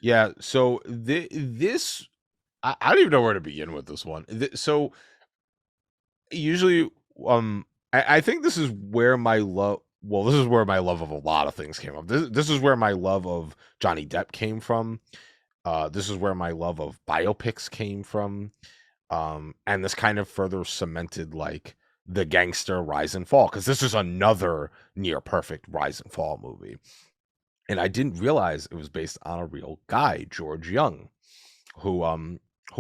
yeah, so this I don't even know where to begin with this one. So usually, I think this is where my love. Well, this is where my love of a lot of things came from. This is where my love of Johnny Depp came from. This is where my love of biopics came from. And this kind of further cemented like the gangster rise and fall because this is another near perfect rise and fall movie. And I didn't realize it was based on a real guy, George Young, who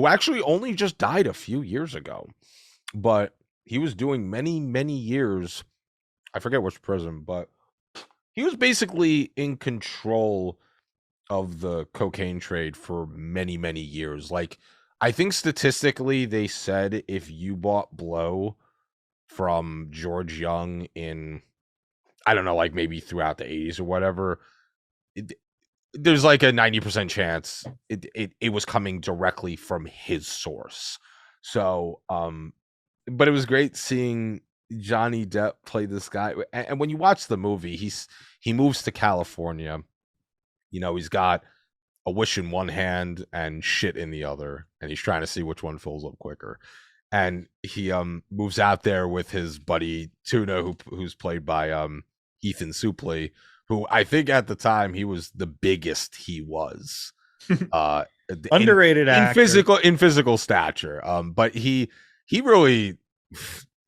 actually only just died a few years ago, but he was doing many years. I forget which prison, but he was basically in control of the cocaine trade for many years. Like, I think statistically, they said if you bought blow from George Young in, I don't know, like maybe throughout the 80s or whatever, there's like a 90% chance it was coming directly from his source. So, but it was great seeing Johnny Depp play this guy. And when you watch the movie, he moves to California. You know, he's got a wish in one hand and shit in the other, and he's trying to see which one fills up quicker. And he moves out there with his buddy Tuna, who's played by Ethan Suplee, who I think at the time he was the biggest he was. uh Underrated actor. in physical stature. But he really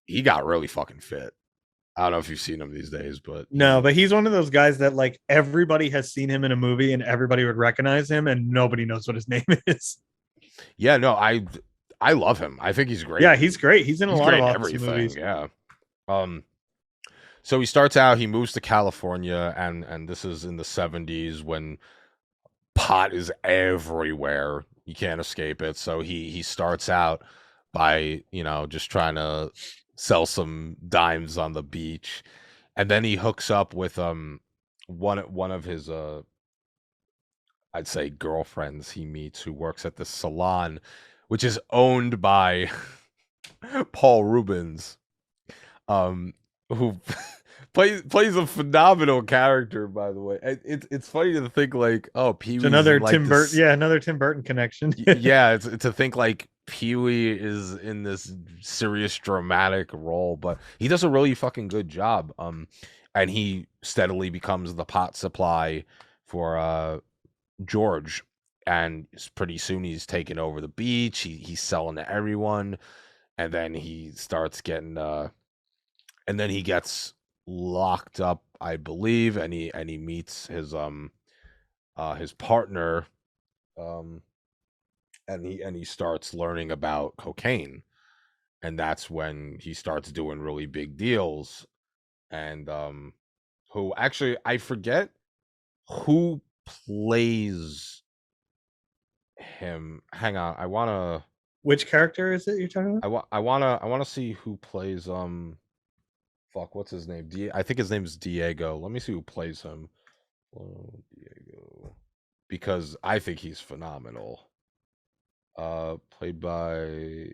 he got really fucking fit. I don't know if you've seen him these days, but No, but he's one of those guys that like everybody has seen him in a movie and everybody would recognize him and nobody knows what his name is. yeah, no, I love him. I think he's great. Yeah, he's great. He's in a He's lot great of in awesome everything. movies. Yeah. So he starts out. He moves to California, and this is in the '70s when pot is everywhere. You can't escape it. So he starts out by just trying to sell some dimes on the beach, and then he hooks up with one of his I'd say girlfriends he meets who works at the salon, which is owned by Paul Rubens, who plays a phenomenal character. By the way, it's funny to think like, oh, Pee It's Wee's in another like Tim Burton. this. Yeah, another Tim Burton connection. Yeah, it's to think like Pee Wee is in this serious dramatic role, but he does a really fucking good job. And he steadily becomes the pot supply for George, and pretty soon he's taking over the beach. He's selling to everyone, and then he starts getting and then he gets locked up, I believe, and he meets his partner, um and he starts learning about cocaine, and that's when he starts doing really big deals. And who actually, I forget who plays him. Hang on, Which character is it you're talking about? I wanna see who plays fuck, what's his name? I think his name's Diego. Let me see who plays him. Oh, Diego, because I think he's phenomenal. Played by,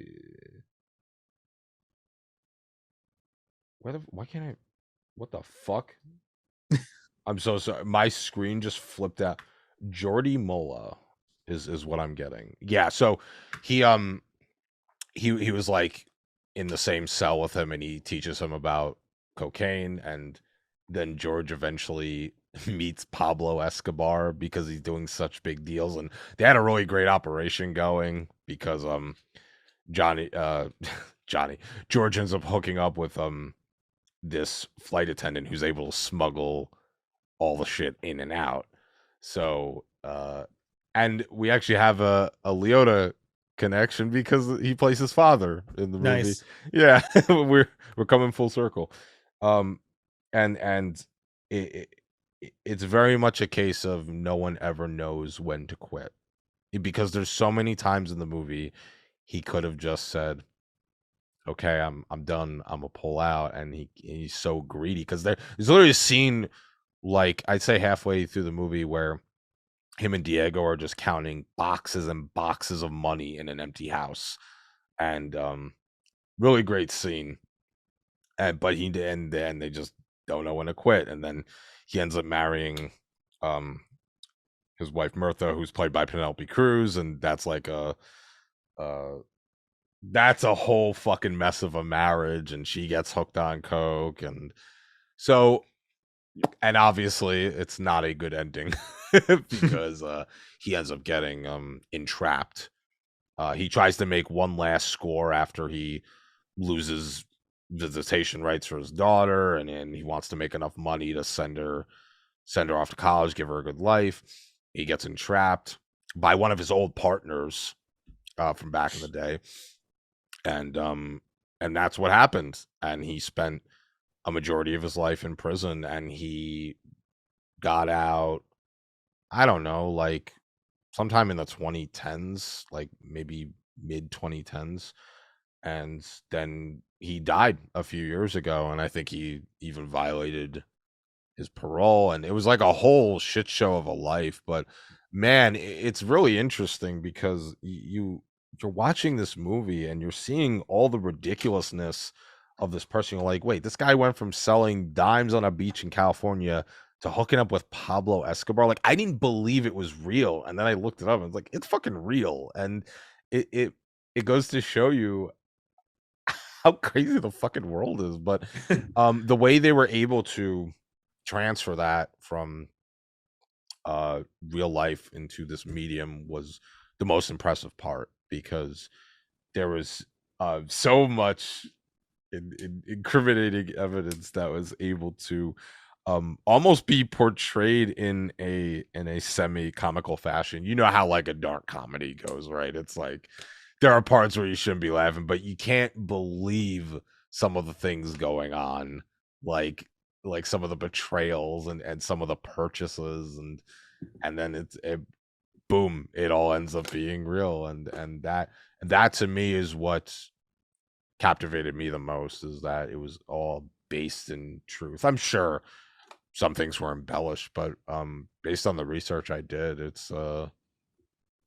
why can't I, what the fuck? I'm so sorry. My screen just flipped out. Jordi Mola is what I'm getting. Yeah, so he he was like in the same cell with him, and he teaches him about cocaine, and then George eventually meets Pablo Escobar because he's doing such big deals, and they had a really great operation going because Johnny Johnny George ends up hooking up with this flight attendant who's able to smuggle all the shit in and out. So and we actually have a Leota connection because he plays his father in the movie. Nice. Yeah, we're coming full circle. Um and it's very much a case of no one ever knows when to quit, because there's so many times in the movie he could have just said, okay, I'm done, I'm gonna pull out, and he's so greedy because there's literally a scene, like I'd say halfway through the movie, where him and Diego are just counting boxes and boxes of money in an empty house, and really great scene. And but he and then they just don't know when to quit, and then he ends up marrying um his wife Mirtha, who's played by Penelope Cruz, and that's like uh that's a whole fucking mess of a marriage, and she gets hooked on coke, and so, and obviously it's not a good ending because he ends up getting entrapped. He tries to make one last score after he loses visitation rights for his daughter, and then he wants to make enough money to send her off to college, give her a good life. He gets entrapped by one of his old partners from back in the day, and that's what happened. And he spent a majority of his life in prison, and he got out, I don't know, like sometime in the 2010s, like maybe mid 2010s. And then he died a few years ago, and I think he even violated his parole, and it was like a whole shit show of a life. But man, it's really interesting because you're watching this movie and you're seeing all the ridiculousness of this person. You're like, wait, this guy went from selling dimes on a beach in California to hooking up with Pablo Escobar. Like, I didn't believe it was real, and then I looked it up and it's like, it's fucking real. And it goes to show you how crazy the fucking world is. But the way they were able to transfer that from real life into this medium was the most impressive part, because there was so much incriminating evidence that was able to almost be portrayed in a semi comical fashion. You know how like a dark comedy goes, right? It's like there are parts where you shouldn't be laughing, but you can't believe some of the things going on, like some of the betrayals and some of the purchases, and then it boom, it all ends up being real, and that to me is what captivated me the most, is that it was all based in truth. I'm sure some things were embellished, but based on the research I did, it's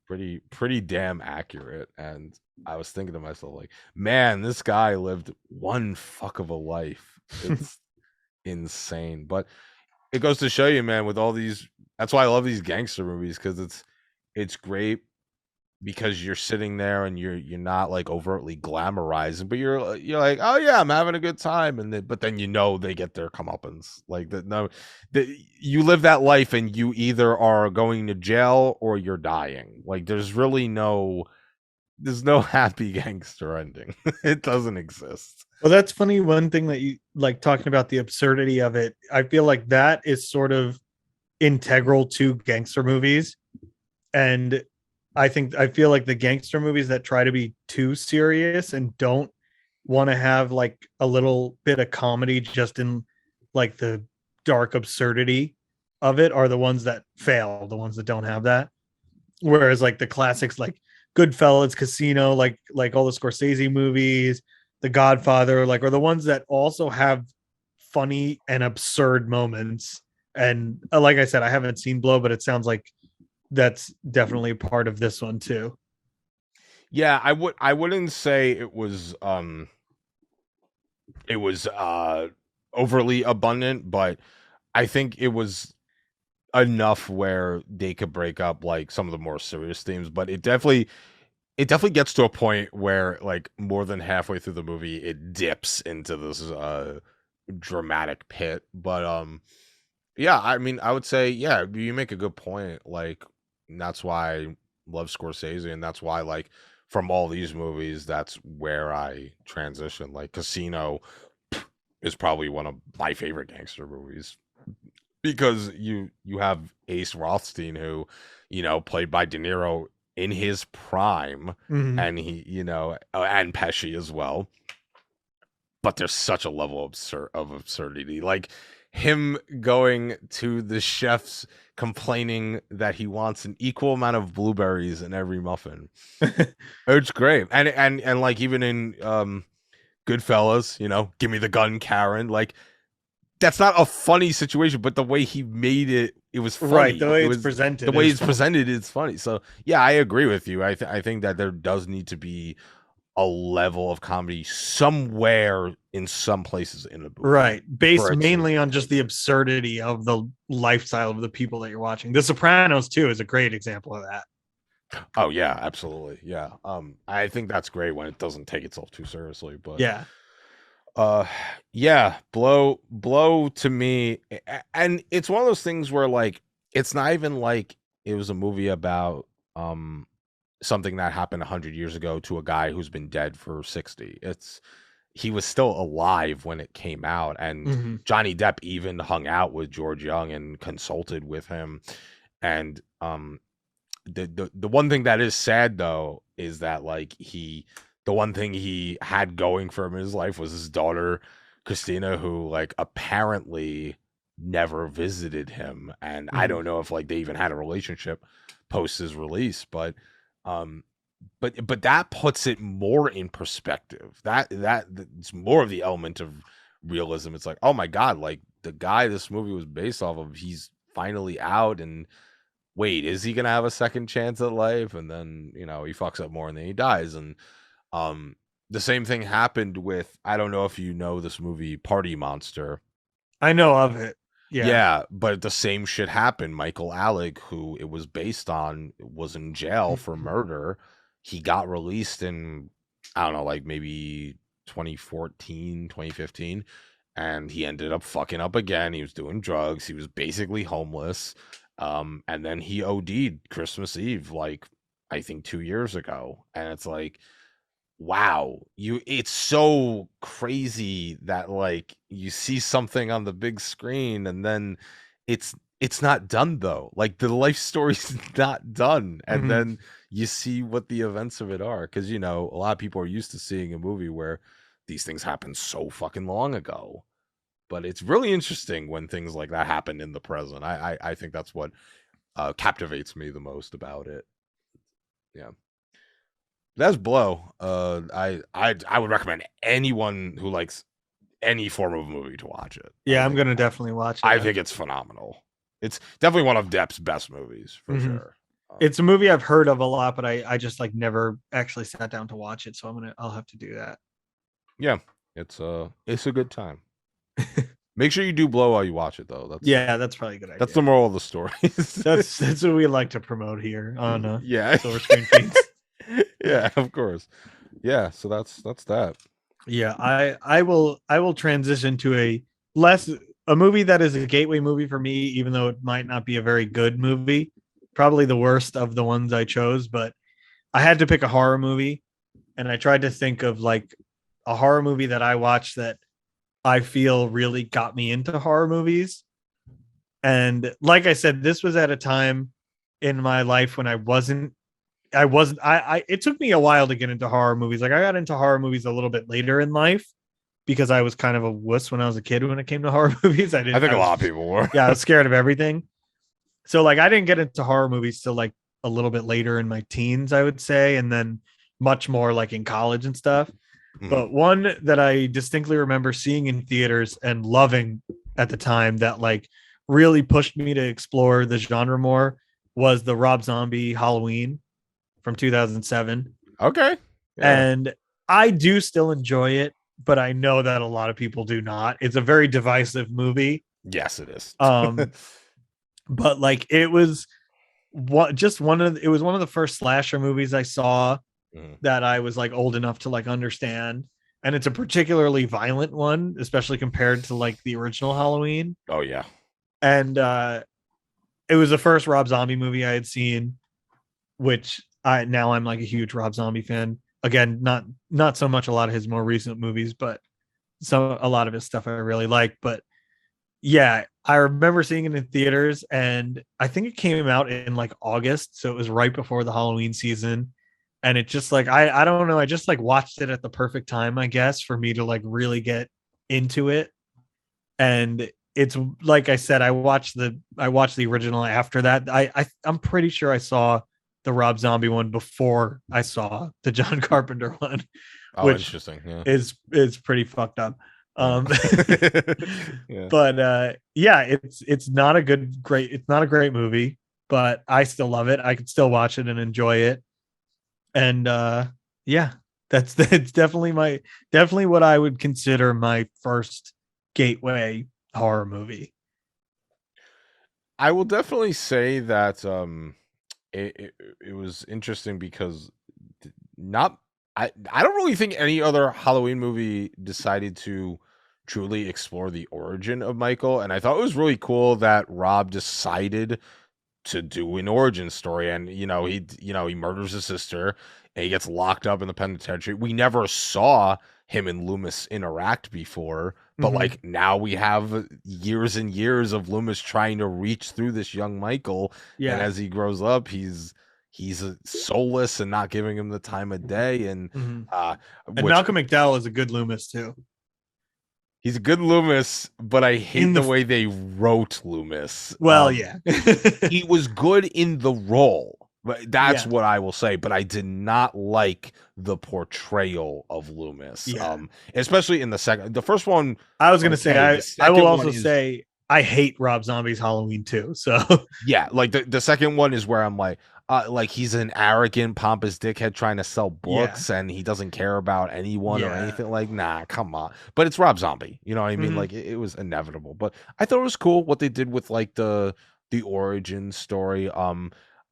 pretty damn accurate. And I was thinking to myself, like, man, this guy lived one fuck of a life. It's insane. But it goes to show you, man, with all these, that's why I love these gangster movies, because it's great, because you're sitting there and you're not like overtly glamorizing, but you're like, oh yeah, I'm having a good time, and then, but then they get their comeuppance, like that. No, you live that life, and you either are going to jail or you're dying. Like there's no happy gangster ending. It doesn't exist. Well, that's funny. One thing that you like talking about the absurdity of it, I feel like that is sort of integral to gangster movies. And I feel like the gangster movies that try to be too serious and don't want to have like a little bit of comedy just in like the dark absurdity of it are the ones that fail, the ones that don't have that. Whereas like the classics like Goodfellas, Casino, like all the Scorsese movies, The Godfather, like are the ones that also have funny and absurd moments. And like I said, I haven't seen Blow, but it sounds like that's definitely part of this one too. Yeah, I wouldn't say it was overly abundant, but I think it was enough where they could break up like some of the more serious themes. But it definitely gets to a point where like more than halfway through the movie it dips into this dramatic pit. But yeah, I mean, I would say, yeah, you make a good point. Like, and that's why I love Scorsese, and that's why, like, from all these movies, that's where I transition. Like, Casino is probably one of my favorite gangster movies, because you have Ace Rothstein, who, played by De Niro in his prime, Mhm. and and Pesci as well. But there's such a level of absurdity, like him going to the chefs complaining that he wants an equal amount of blueberries in every muffin. It's great. And like even in Goodfellas, give me the gun, Karen. Like that's not a funny situation, but the way he made it, it was funny. Right, the way It it's was presented the way is it's presented, it's funny. So yeah, I agree with you. I think that there does need to be a level of comedy somewhere in some places in the movie right, based for it to. mainly on just the absurdity of the lifestyle of the people that you're watching. The Sopranos too is a great example of that. Oh yeah, absolutely. Yeah. I think that's great when it doesn't take itself too seriously, but Yeah. uh yeah, blow to me, and it's one of those things where like it's not even like it was a movie about something that happened 100 years ago to a guy who's been dead for 60. He was still alive when it came out, and Mhm. Johnny Depp even hung out with George Young and consulted with him. And the one thing that is sad though is that like the one thing he had going for him in his life was his daughter Christina, who like apparently never visited him, and I Mhm. don't know if like they even had a relationship post his release. But um but that puts it more in perspective. It's more of the element of realism. It's like, oh my god, like the guy this movie was based off of, he's finally out, and wait, is he gonna have a second chance at life? And then he fucks up more, and then he dies. And um the same thing happened with, I don't know if you know this movie Party Monster. I know of it. Yeah. Yeah, but the same shit happened. Michael Alec, who it was based on, was in jail for murder. He got released in, I don't know, like maybe 2014, 2015, and he ended up fucking up again. He was doing drugs. He was basically homeless. And then he OD'd Christmas Eve, like I think 2 years ago. And it's like, wow, it's so crazy that like you see something on the big screen and then it's not done though. Like the life story's not done. And Mhm. then you see what the events of it are. Cause you know, a lot of people are used to seeing a movie where these things happened so fucking long ago. But it's really interesting when things like that happen in the present. I think that's what captivates me the most about it. Yeah. That's Blow. I would recommend anyone who likes any form of movie to watch it. Yeah, I'm gonna definitely watch I it. think it's phenomenal. It's definitely one of Depp's best movies for Mhm. sure. It's a movie I've heard of a lot, but I just like never actually sat down to watch it. So I'll have to do that. Yeah, it's a good time. Make sure you do Blow while you watch it though. Yeah, that's probably a good That's idea. the moral of the story. That's what we like to promote here on yeah, Silver Screen Fiends. yeah, of course. Yeah, so that's that. Yeah, I will transition to a movie that is a gateway movie for me, even though it might not be a very good movie. Probably the worst of the ones I chose, but I had to pick a horror movie, and I tried to think of like a horror movie that I watched that I feel really got me into horror movies. And like I said, this was at a time in my life when I it took me a while to get into horror movies. Like I got into horror movies a little bit later in life because I was kind of a wuss when I was a kid when it came to horror movies. I think a lot of people were. Yeah, I was scared of everything. So like I didn't get into horror movies till like a little bit later in my teens, I would say, and then much more like in college and stuff. But one that I distinctly remember seeing in theaters and loving at the time that like really pushed me to explore the genre more was the Rob Zombie Halloween from 2007. Okay. Yeah. And I do still enjoy it, but I know that a lot of people do not. It's a very divisive movie. Yes, it is. But like it was it was one of the first slasher movies I saw that I was like old enough to like understand. And it's a particularly violent one, especially compared to like the original Halloween. Oh yeah. And it was the first Rob Zombie movie I had seen, which I'm like a huge Rob Zombie fan. Again, not so much a lot of his more recent movies, but a lot of his stuff I really like. But yeah, I remember seeing it in theaters, and I think it came out in like August, so it was right before the Halloween season. And it just like I don't know, I just like watched it at the perfect time, I guess, for me to like really get into it. And it's like I said, I watched the original after that. I'm pretty sure I saw the Rob Zombie one before I saw the John Carpenter one, Oh, which interesting. Yeah. is pretty fucked up. Yeah. But yeah, it's not it's not a great movie, but I still love it. I could still watch it and enjoy it. And yeah, it's definitely what I would consider my first gateway horror movie. I will definitely say that it was interesting because not I don't really think any other Halloween movie decided to truly explore the origin of Michael, and I thought it was really cool that Rob decided to do an origin story. And he murders his sister and he gets locked up in the penitentiary. We never saw him and Loomis interact before, but like now we have years and years of Loomis trying to reach through this young Michael. Yeah. And as he grows up, he's soulless and not giving him the time of day. And Malcolm McDowell is a good Loomis too. He's a good Loomis, but I hate the way they wrote Loomis. Well, yeah. He was good in the role. But that's what I will say. But I did not like the portrayal of Loomis. Yeah. Especially in the first one. I was gonna say I will also say I hate Rob Zombie's Halloween too. So yeah, like the second one is where I'm like he's an arrogant, pompous dickhead trying to sell books, and he doesn't care about anyone or anything. Like, nah, come on. But it's Rob Zombie, you know what I mean? Like it was inevitable. But I thought it was cool what they did with like the origin story.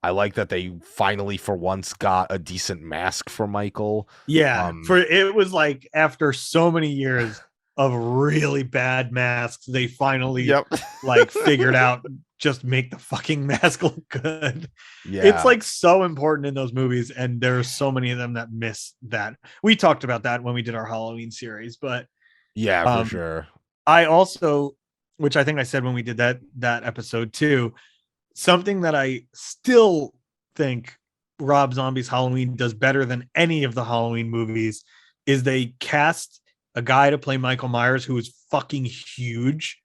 I like that they finally, for once, got a decent mask for Michael. Yeah, it was like after so many years, of really bad masks. They finally Yep. like figured out just make the fucking mask look good. It's Yeah. like so important in those movies, and there's so many of them that miss that. We talked about that when we did our Halloween series, but Yeah, for um sure. I also, which I think I said when we did that episode too, something that I still think Rob Zombie's Halloween does better than any of the Halloween movies is they cast a guy to play Michael Myers who is fucking huge,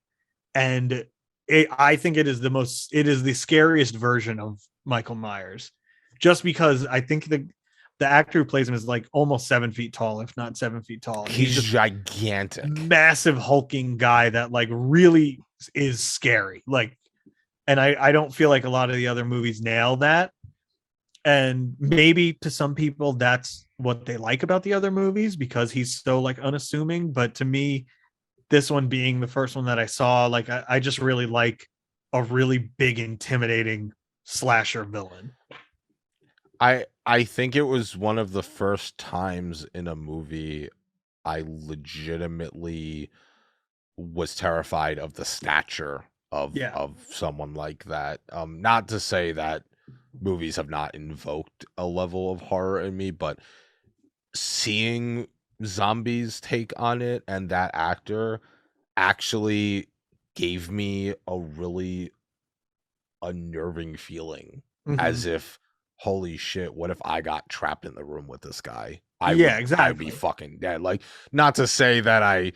and I think it is the scariest version of Michael Myers, just because I think the actor who plays him is like almost 7 feet tall, if not 7 feet tall, and he's He's just gigantic. massive hulking guy that like really is scary. Like, and I don't feel like a lot of the other movies nail that. And maybe to some people that's what they like about the other movies because he's so like unassuming. But to me, this one being the first one that I saw, like I just really like a really big, intimidating slasher villain. I think it was one of the first times in a movie I legitimately was terrified of the stature Yeah. of someone like that. Not to say that movies have not invoked a level of horror in me, but seeing zombies take on it and that actor actually gave me a really unnerving feeling, Mhm. as if, holy shit, what if I got trapped in the room with this guy? Yeah, I'd be exactly. fucking dead. Like, not to say that I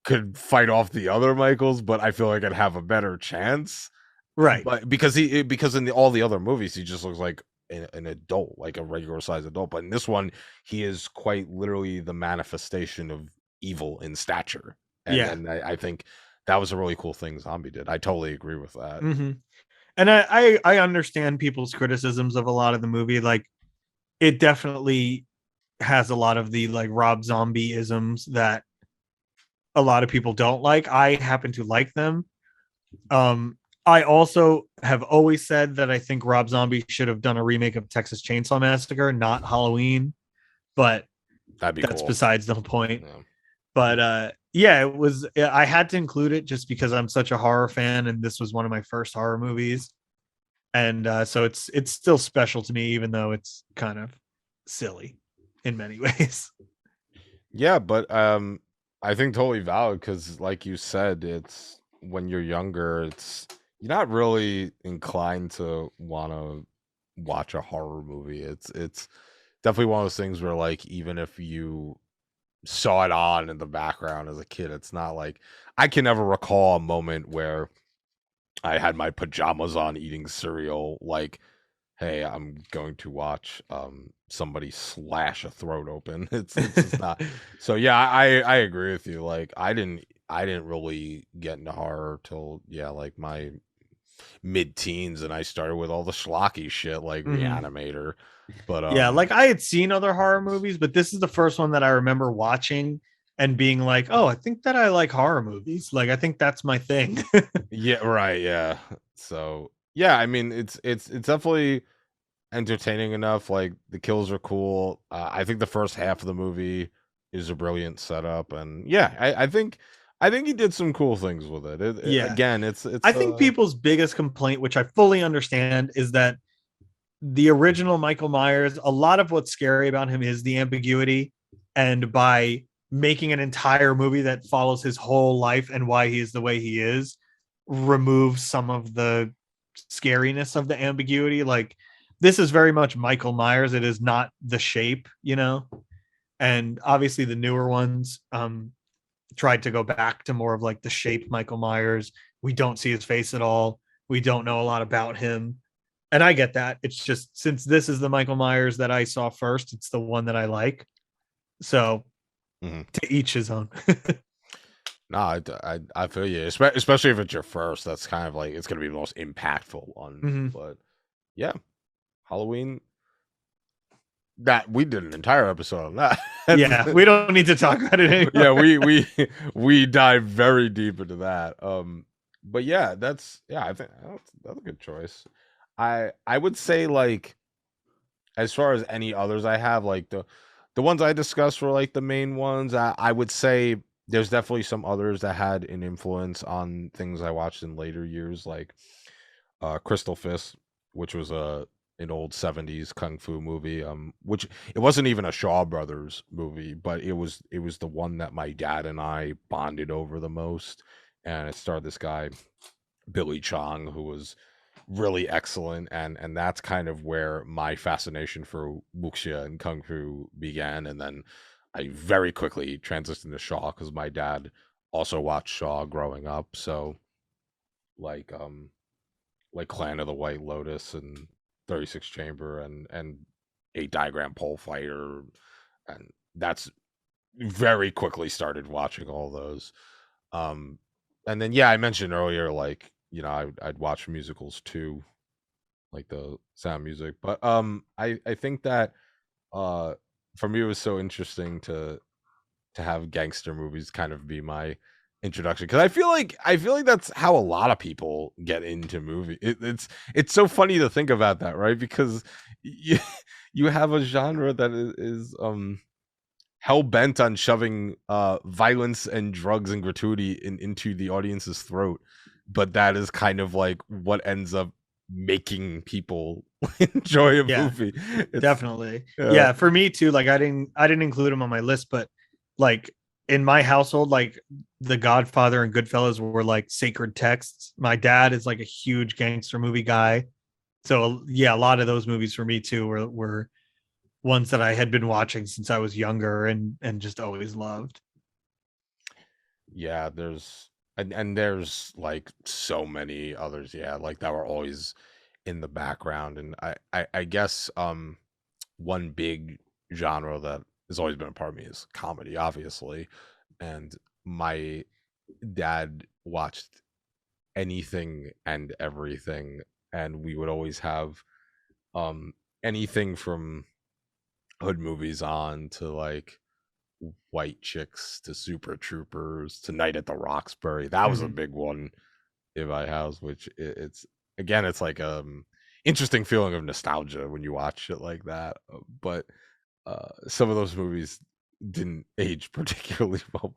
could fight off the other Michaels, but I feel like I'd have a better chance. Right. But because in all the other movies he just looks like an adult, like a regular sized adult. But in this one, he is quite literally the manifestation of evil in stature. And Yeah. and I think that was a really cool thing Zombie did. I totally agree with that. Hmm. And I understand people's criticisms of a lot of the movie. Like it definitely has a lot of the like Rob Zombie isms that a lot of people don't like. I happen to like them. Um, I also have always said that I think Rob Zombie should have done a remake of Texas Chainsaw Massacre, not Halloween, but That'd be that's cool. besides the point. Yeah. But yeah, it was I had to include it just because I'm such a horror fan and this was one of my first horror movies. And so it's still special to me even though it's kind of silly in many ways. Yeah, but I think totally valid because, like you said, it's when you're younger, it's you're not really inclined to want to watch a horror movie. It's definitely one of those things where, like, even if you saw it on in the background as a kid, it's not like I can never recall a moment where I had my pajamas on eating cereal, like, hey, I'm going to watch somebody slash a throat open. It's just not. So yeah, I agree with you. Like I didn't really get into horror till yeah, like my mid teens, and I started with all the schlocky shit like Mhm. Reanimator. But Yeah, like I had seen other horror movies, but this is the first one that I remember watching and being like, "Oh, I think that I like horror movies. Like I think that's my thing." yeah, right, yeah. So yeah, I mean it's definitely entertaining enough. Like the kills are cool. I think the first half of the movie is a brilliant setup, and yeah, I think he did some cool things with it. Yeah. Again, I it's think people's biggest complaint, which I fully understand, is that the original Michael Myers, a lot of what's scary about him is the ambiguity. And by making an entire movie that follows his whole life and why he is the way he is, removes some of the scariness of the ambiguity. Like, this is very much Michael Myers. It is not the shape, you know? And obviously, the newer ones tried to go back to more of like the shape Michael Myers. We don't see his face at all. We don't know a lot about him, and I get that. It's just since this is the Michael Myers that I saw first, it's the one that I like. So Mhm. to each his own. No, I feel you, especially if it's your first. That's kind of like it's gonna be the most impactful one. Mhm. But yeah, Halloween. That we did an entire episode on that. Yeah, we don't need to talk about it Yeah, anymore. we dive very deep into that. But yeah, yeah, I think that's a good choice. I would say like as far as any others I have, like the ones I discussed were like the main ones. I would say there's definitely some others that had an influence on things I watched in later years, like Crystal Fist, which was an old 70s kung fu movie, which it wasn't even a Shaw Brothers movie, but it was the one that my dad and I bonded over the most. And it starred this guy Billy Chong, who was really excellent, and that's kind of where my fascination for wuxia and kung fu began. And then I very quickly transitioned to Shaw because my dad also watched Shaw growing up. So like Clan of the White Lotus and 36 Chamber and 8 Diagram Pole Fighter, and that's very quickly started watching all those. Um, and then yeah, I mentioned earlier, like, I'd watch musicals too, like the Sound Music. But I think that uh for me it was so interesting to have gangster movies kind of be my introduction, because I feel like that's how a lot of people get into movie. It's so funny to think about that, right? Because you you have a genre that is hell bent on shoving violence and drugs and gratuity into the audience's throat, but that is kind of like what ends up making people enjoy a Yeah, movie. It's definitely. uh, Yeah, for me too. Like I didn't include them on my list, but like in my household, like The Godfather and Goodfellas were like sacred texts. My dad is like a huge gangster movie guy. So yeah, a lot of those movies for me too were ones that I had been watching since I was younger and just always loved. yeah, and there's like so many others, yeah, like that were always in the background. And I guess one big genre that has always been a part of me is comedy, obviously. And my dad watched anything and everything, and we would always have um anything from hood movies on to like White Chicks to Super Troopers to Night at the Roxbury. That was a Mhm. big one in my house, which it's again, it's like interesting feeling of nostalgia when you watch it like that. But some of those movies didn't age particularly well,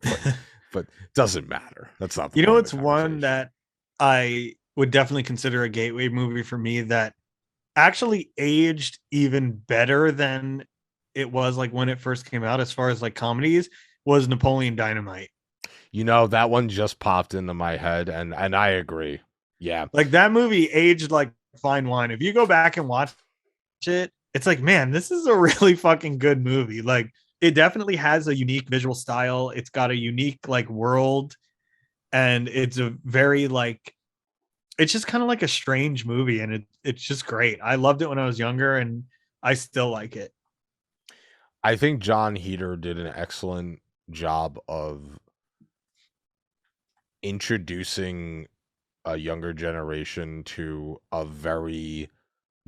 but doesn't matter. That's not the You know, point of the it's one conversation. that I would definitely consider a gateway movie for me that actually aged even better than it was like when it first came out as far as like comedies was Napoleon Dynamite. That one just popped into my head, and I agree. Yeah. Like that movie aged like fine wine. If you go back and watch it, it's like, man, this is a really fucking good movie. Like it definitely has a unique visual style. It's got a unique like world and it's a very like it's just kind of like a strange movie and it's just great. I loved it when I was younger and I still like it. I think John Heater did an excellent job of introducing a younger generation to a very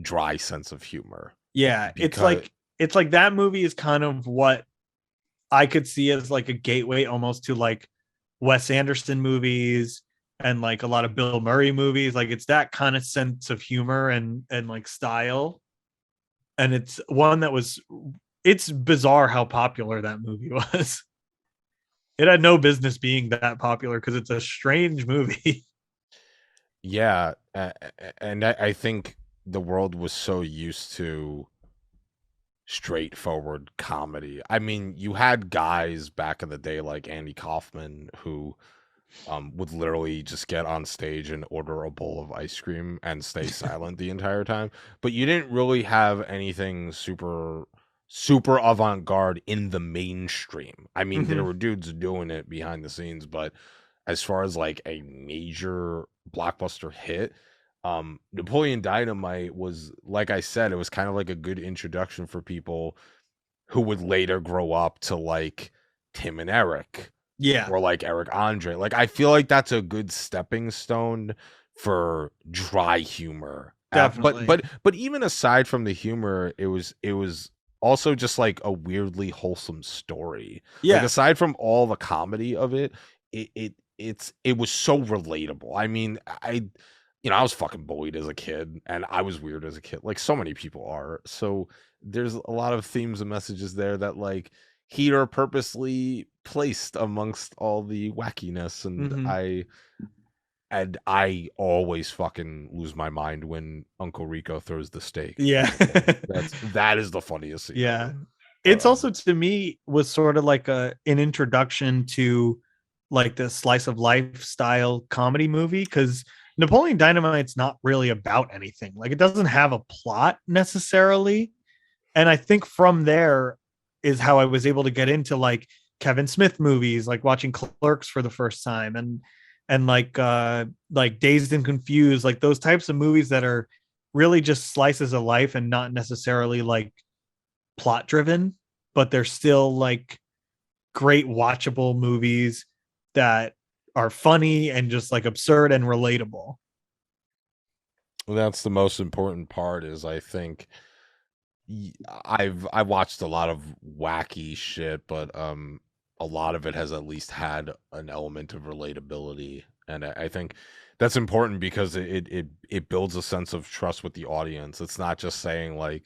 dry sense of humor. Yeah, Because it's like that movie is kind of what I could see as like a gateway almost to like Wes Anderson movies and like a lot of Bill Murray movies. Like it's that kind of sense of humor and like style. And it's one that was it's bizarre how popular that movie was. It had no business being that popular because it's a strange movie. yeah, and I think the world was so used to straightforward comedy. I mean, you had guys back in the day like Andy Kaufman who would literally just get on stage and order a bowl of ice cream and stay silent the entire time. But you didn't really have anything super avant-garde in the mainstream. I mean, there Mhm. were dudes doing it behind the scenes, but as far as like a major blockbuster hit, Napoleon Dynamite was, like I said, it was kind of like a good introduction for people who would later grow up to like Tim and Eric Yeah, or like Eric Andre. Like I feel like that's a good stepping stone for dry humor. But definitely. even aside from the humor, it was also just like a weirdly wholesome story. Like Yeah, aside from all the comedy of it, it was so relatable. I mean, I was fucking bullied as a kid and I was weird as a kid. Like so many people are. So there's a lot of themes and messages there that like Heater purposely placed amongst all the wackiness, and Mhm. I always fucking lose my mind when Uncle Rico throws the steak. Yeah. That is the funniest scene Yeah. ever. But It's also, to me, was sort of like an introduction to like the slice of life style comedy movie, because Napoleon Dynamite's not really about anything. Like, it doesn't have a plot necessarily. And I think from there is how I was able to get into like Kevin Smith movies, like watching Clerks for the first time, and like Dazed and Confused, like those types of movies that are really just slices of life and not necessarily like plot driven, but they're still like great watchable movies that are funny and just like absurd and relatable. that's the most important part. Is I think I've watched a lot of wacky shit, but a lot of it has at least had an element of relatability, and I think that's important because it builds a sense of trust with the audience. It's not just saying like,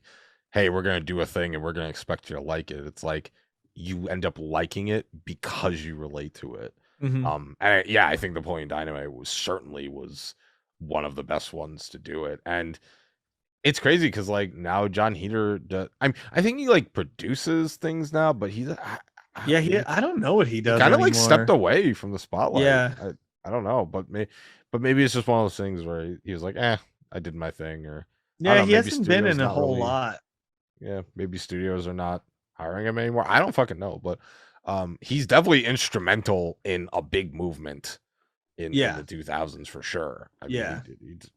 "Hey, we're gonna do a thing and we're gonna expect you to like it." It's like you end up liking it because you relate to it. Mhm. Yeah, I think Napoleon Dynamite was one of the best ones to do it, and it's crazy because like now John Heater I think he like produces things now, but Yeah, I don't know what he he does kind of like stepped anymore. away from the spotlight. Yeah. I don't know, but maybe it's just one of those things where he was like, I did my thing, or I Yeah, don't know, he maybe hasn't been studios in a not whole really, lot. yeah, maybe studios are not hiring him anymore. I don't fucking know, but he's definitely instrumental in a big movement in Yeah. the 2000s for sure. I mean, Yeah.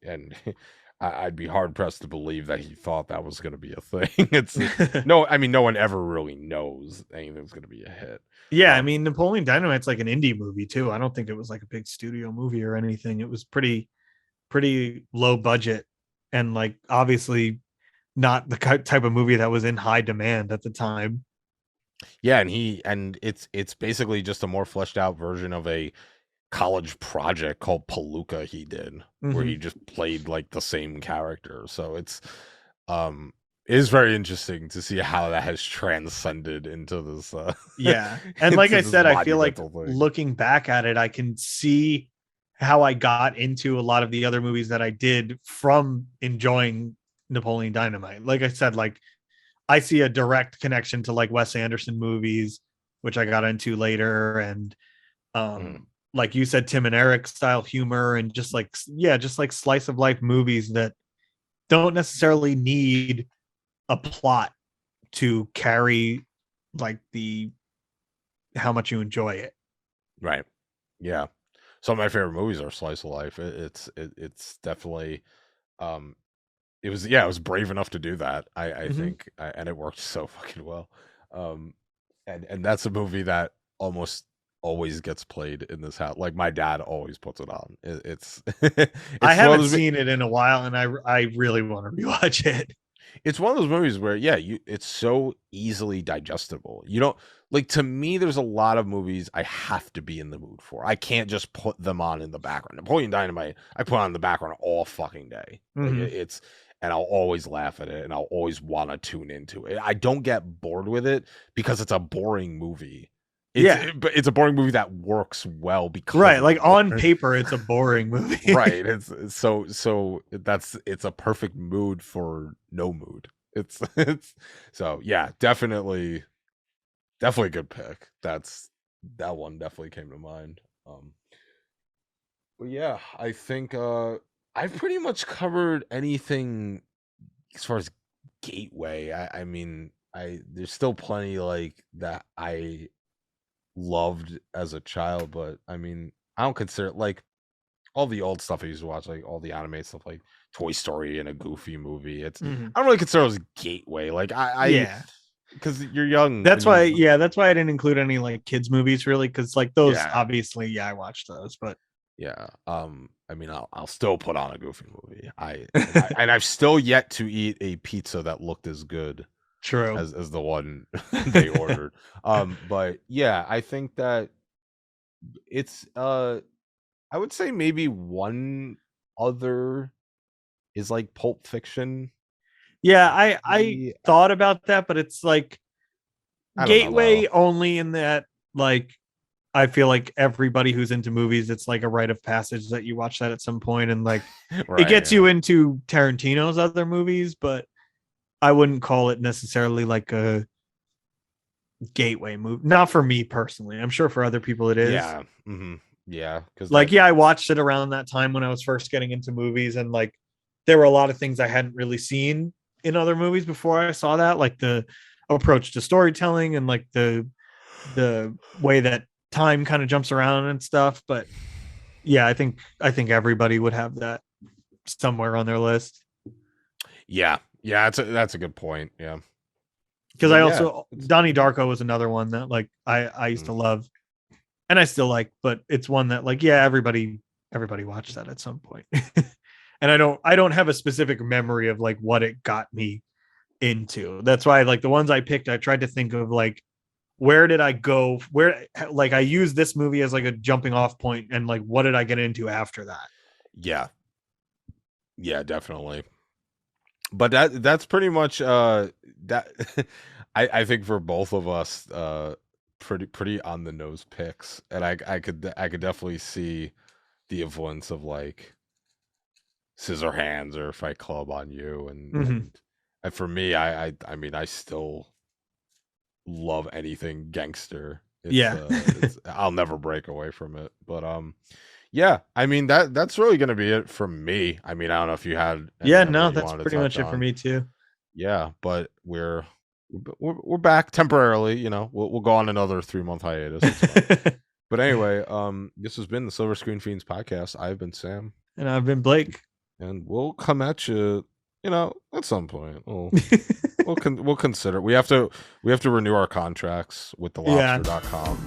and I'd be hard pressed to believe that he thought that was going to be a thing. It's no, I mean, no one ever really knows anything's going to be a hit. Yeah, I mean, Napoleon Dynamite's like an indie movie too. I don't think it was like a big studio movie or anything. It was pretty low budget, and like obviously not the type of movie that was in high demand at the time. Yeah, and it's basically just a more fleshed out version of a college project called Palooka he did, where he Mhm. just played like the same character. So um it is very interesting to see how that has transcended into this Yeah. And like into I this said, I feel like monumental thing. looking back at it, I can see how I got into a lot of the other movies that I did from enjoying Napoleon Dynamite. Like I said, like I see a direct connection to like Wes Anderson movies, which I got into later, and Mm. like you said, Tim and Eric style humor, and just like, yeah, just like slice of life movies that don't necessarily need a plot to carry like the how much you enjoy it. Right. Yeah. Some of my favorite movies are slice of life. It's definitely um it was brave enough to do that. I Mhm. think and it worked so fucking well. Um and that's a movie that almost always gets played in this house. Like my dad always puts it on. It's I it's one of haven't those seen it in a while, and I really want to rewatch it. it's one of those movies where yeah, it's so easily digestible. You don't like to me there's a lot of movies I have to be in the mood for. I can't just put them on in the background. Napoleon Dynamite, I put on in the background all fucking day. Like Mhm. it's and I'll always laugh at it and I'll always want to tune into it. I don't get bored with it because it's a boring movie. Yeah, But it's a boring movie that works well because right. it's Like on boring. paper, it's a boring movie. Right. It's so that's it's a perfect mood for no mood. It's so yeah, definitely a good pick. That one definitely came to mind. But yeah, I think I've pretty much covered anything as far as Gateway. I mean, I there's still plenty like that I loved as a child, but I mean, I don't consider like all the old stuff I used to watch, like all the anime stuff, like Toy Story and a Goofy movie. Mhm. I don't really consider those gateway. Like I Yeah, because you're young that's and you why. Yeah, that's why I didn't include any like kids movies really, because like those yeah obviously, yeah, I watched those, but yeah. I mean, I'll still put on a Goofy movie. And I've still yet to eat a pizza that looked as good true. as the one they ordered. But yeah, I think that it's I would say maybe one other is like Pulp Fiction. Yeah, I Maybe thought about that, but it's like I don't know, gateway though. only in that, like, I feel like everybody who's into movies, it's like a rite of passage that you watch that at some point, and like it Right, gets yeah. you into Tarantino's other movies, but I wouldn't call it necessarily like a gateway movie. Not for me personally. I'm sure for other people it is. Yeah. Yeah. Because Like, yeah, I watched it around that time when I was first getting into movies, and like there were a lot of things I hadn't really seen in other movies before I saw that, like the approach to storytelling and like the way that time kind of jumps around and stuff. But yeah, I think everybody would have that somewhere on their list. Yeah. Yeah. That's a good point. Yeah. Because But I yeah, also Donnie Darko was another one that like I used to love, and I still like, but it's one that like, yeah, everybody watched that at some point. And I don't have a specific memory of like what it got me into. That's why like the ones I picked, I tried to think of like where did I go, where like I used this movie as like a jumping off point, and like what did I get into after that. yeah. Yeah, definitely. But that's pretty much that I think for both of us pretty on the nose picks, and I could definitely see the influence of like Scissorhands or Fight Club on you, and for me, I mean, I still love anything gangster. Yeah. It's I'll never break away from it. But yeah, I mean that's really gonna be it from me. I mean, I don't know if you had Yeah, anything no, that you that's wanted to pretty much touch it for on. me too. Yeah, but we're back temporarily. You know, we'll go on another 3-month hiatus. It's fine. But anyway, this has been the Silver Screen Fiends podcast. I've been Sam, And I've been Blake. and we'll come at you. You know, at some point, we'll consider. We have to renew our contracts with Yeah. thelobster.com.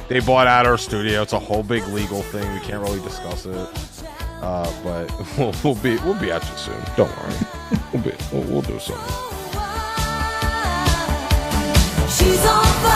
They bought out our studio. It's a whole big legal thing. We can't really discuss it. But we'll be at you soon. Don't worry. We'll do something. She's on fire.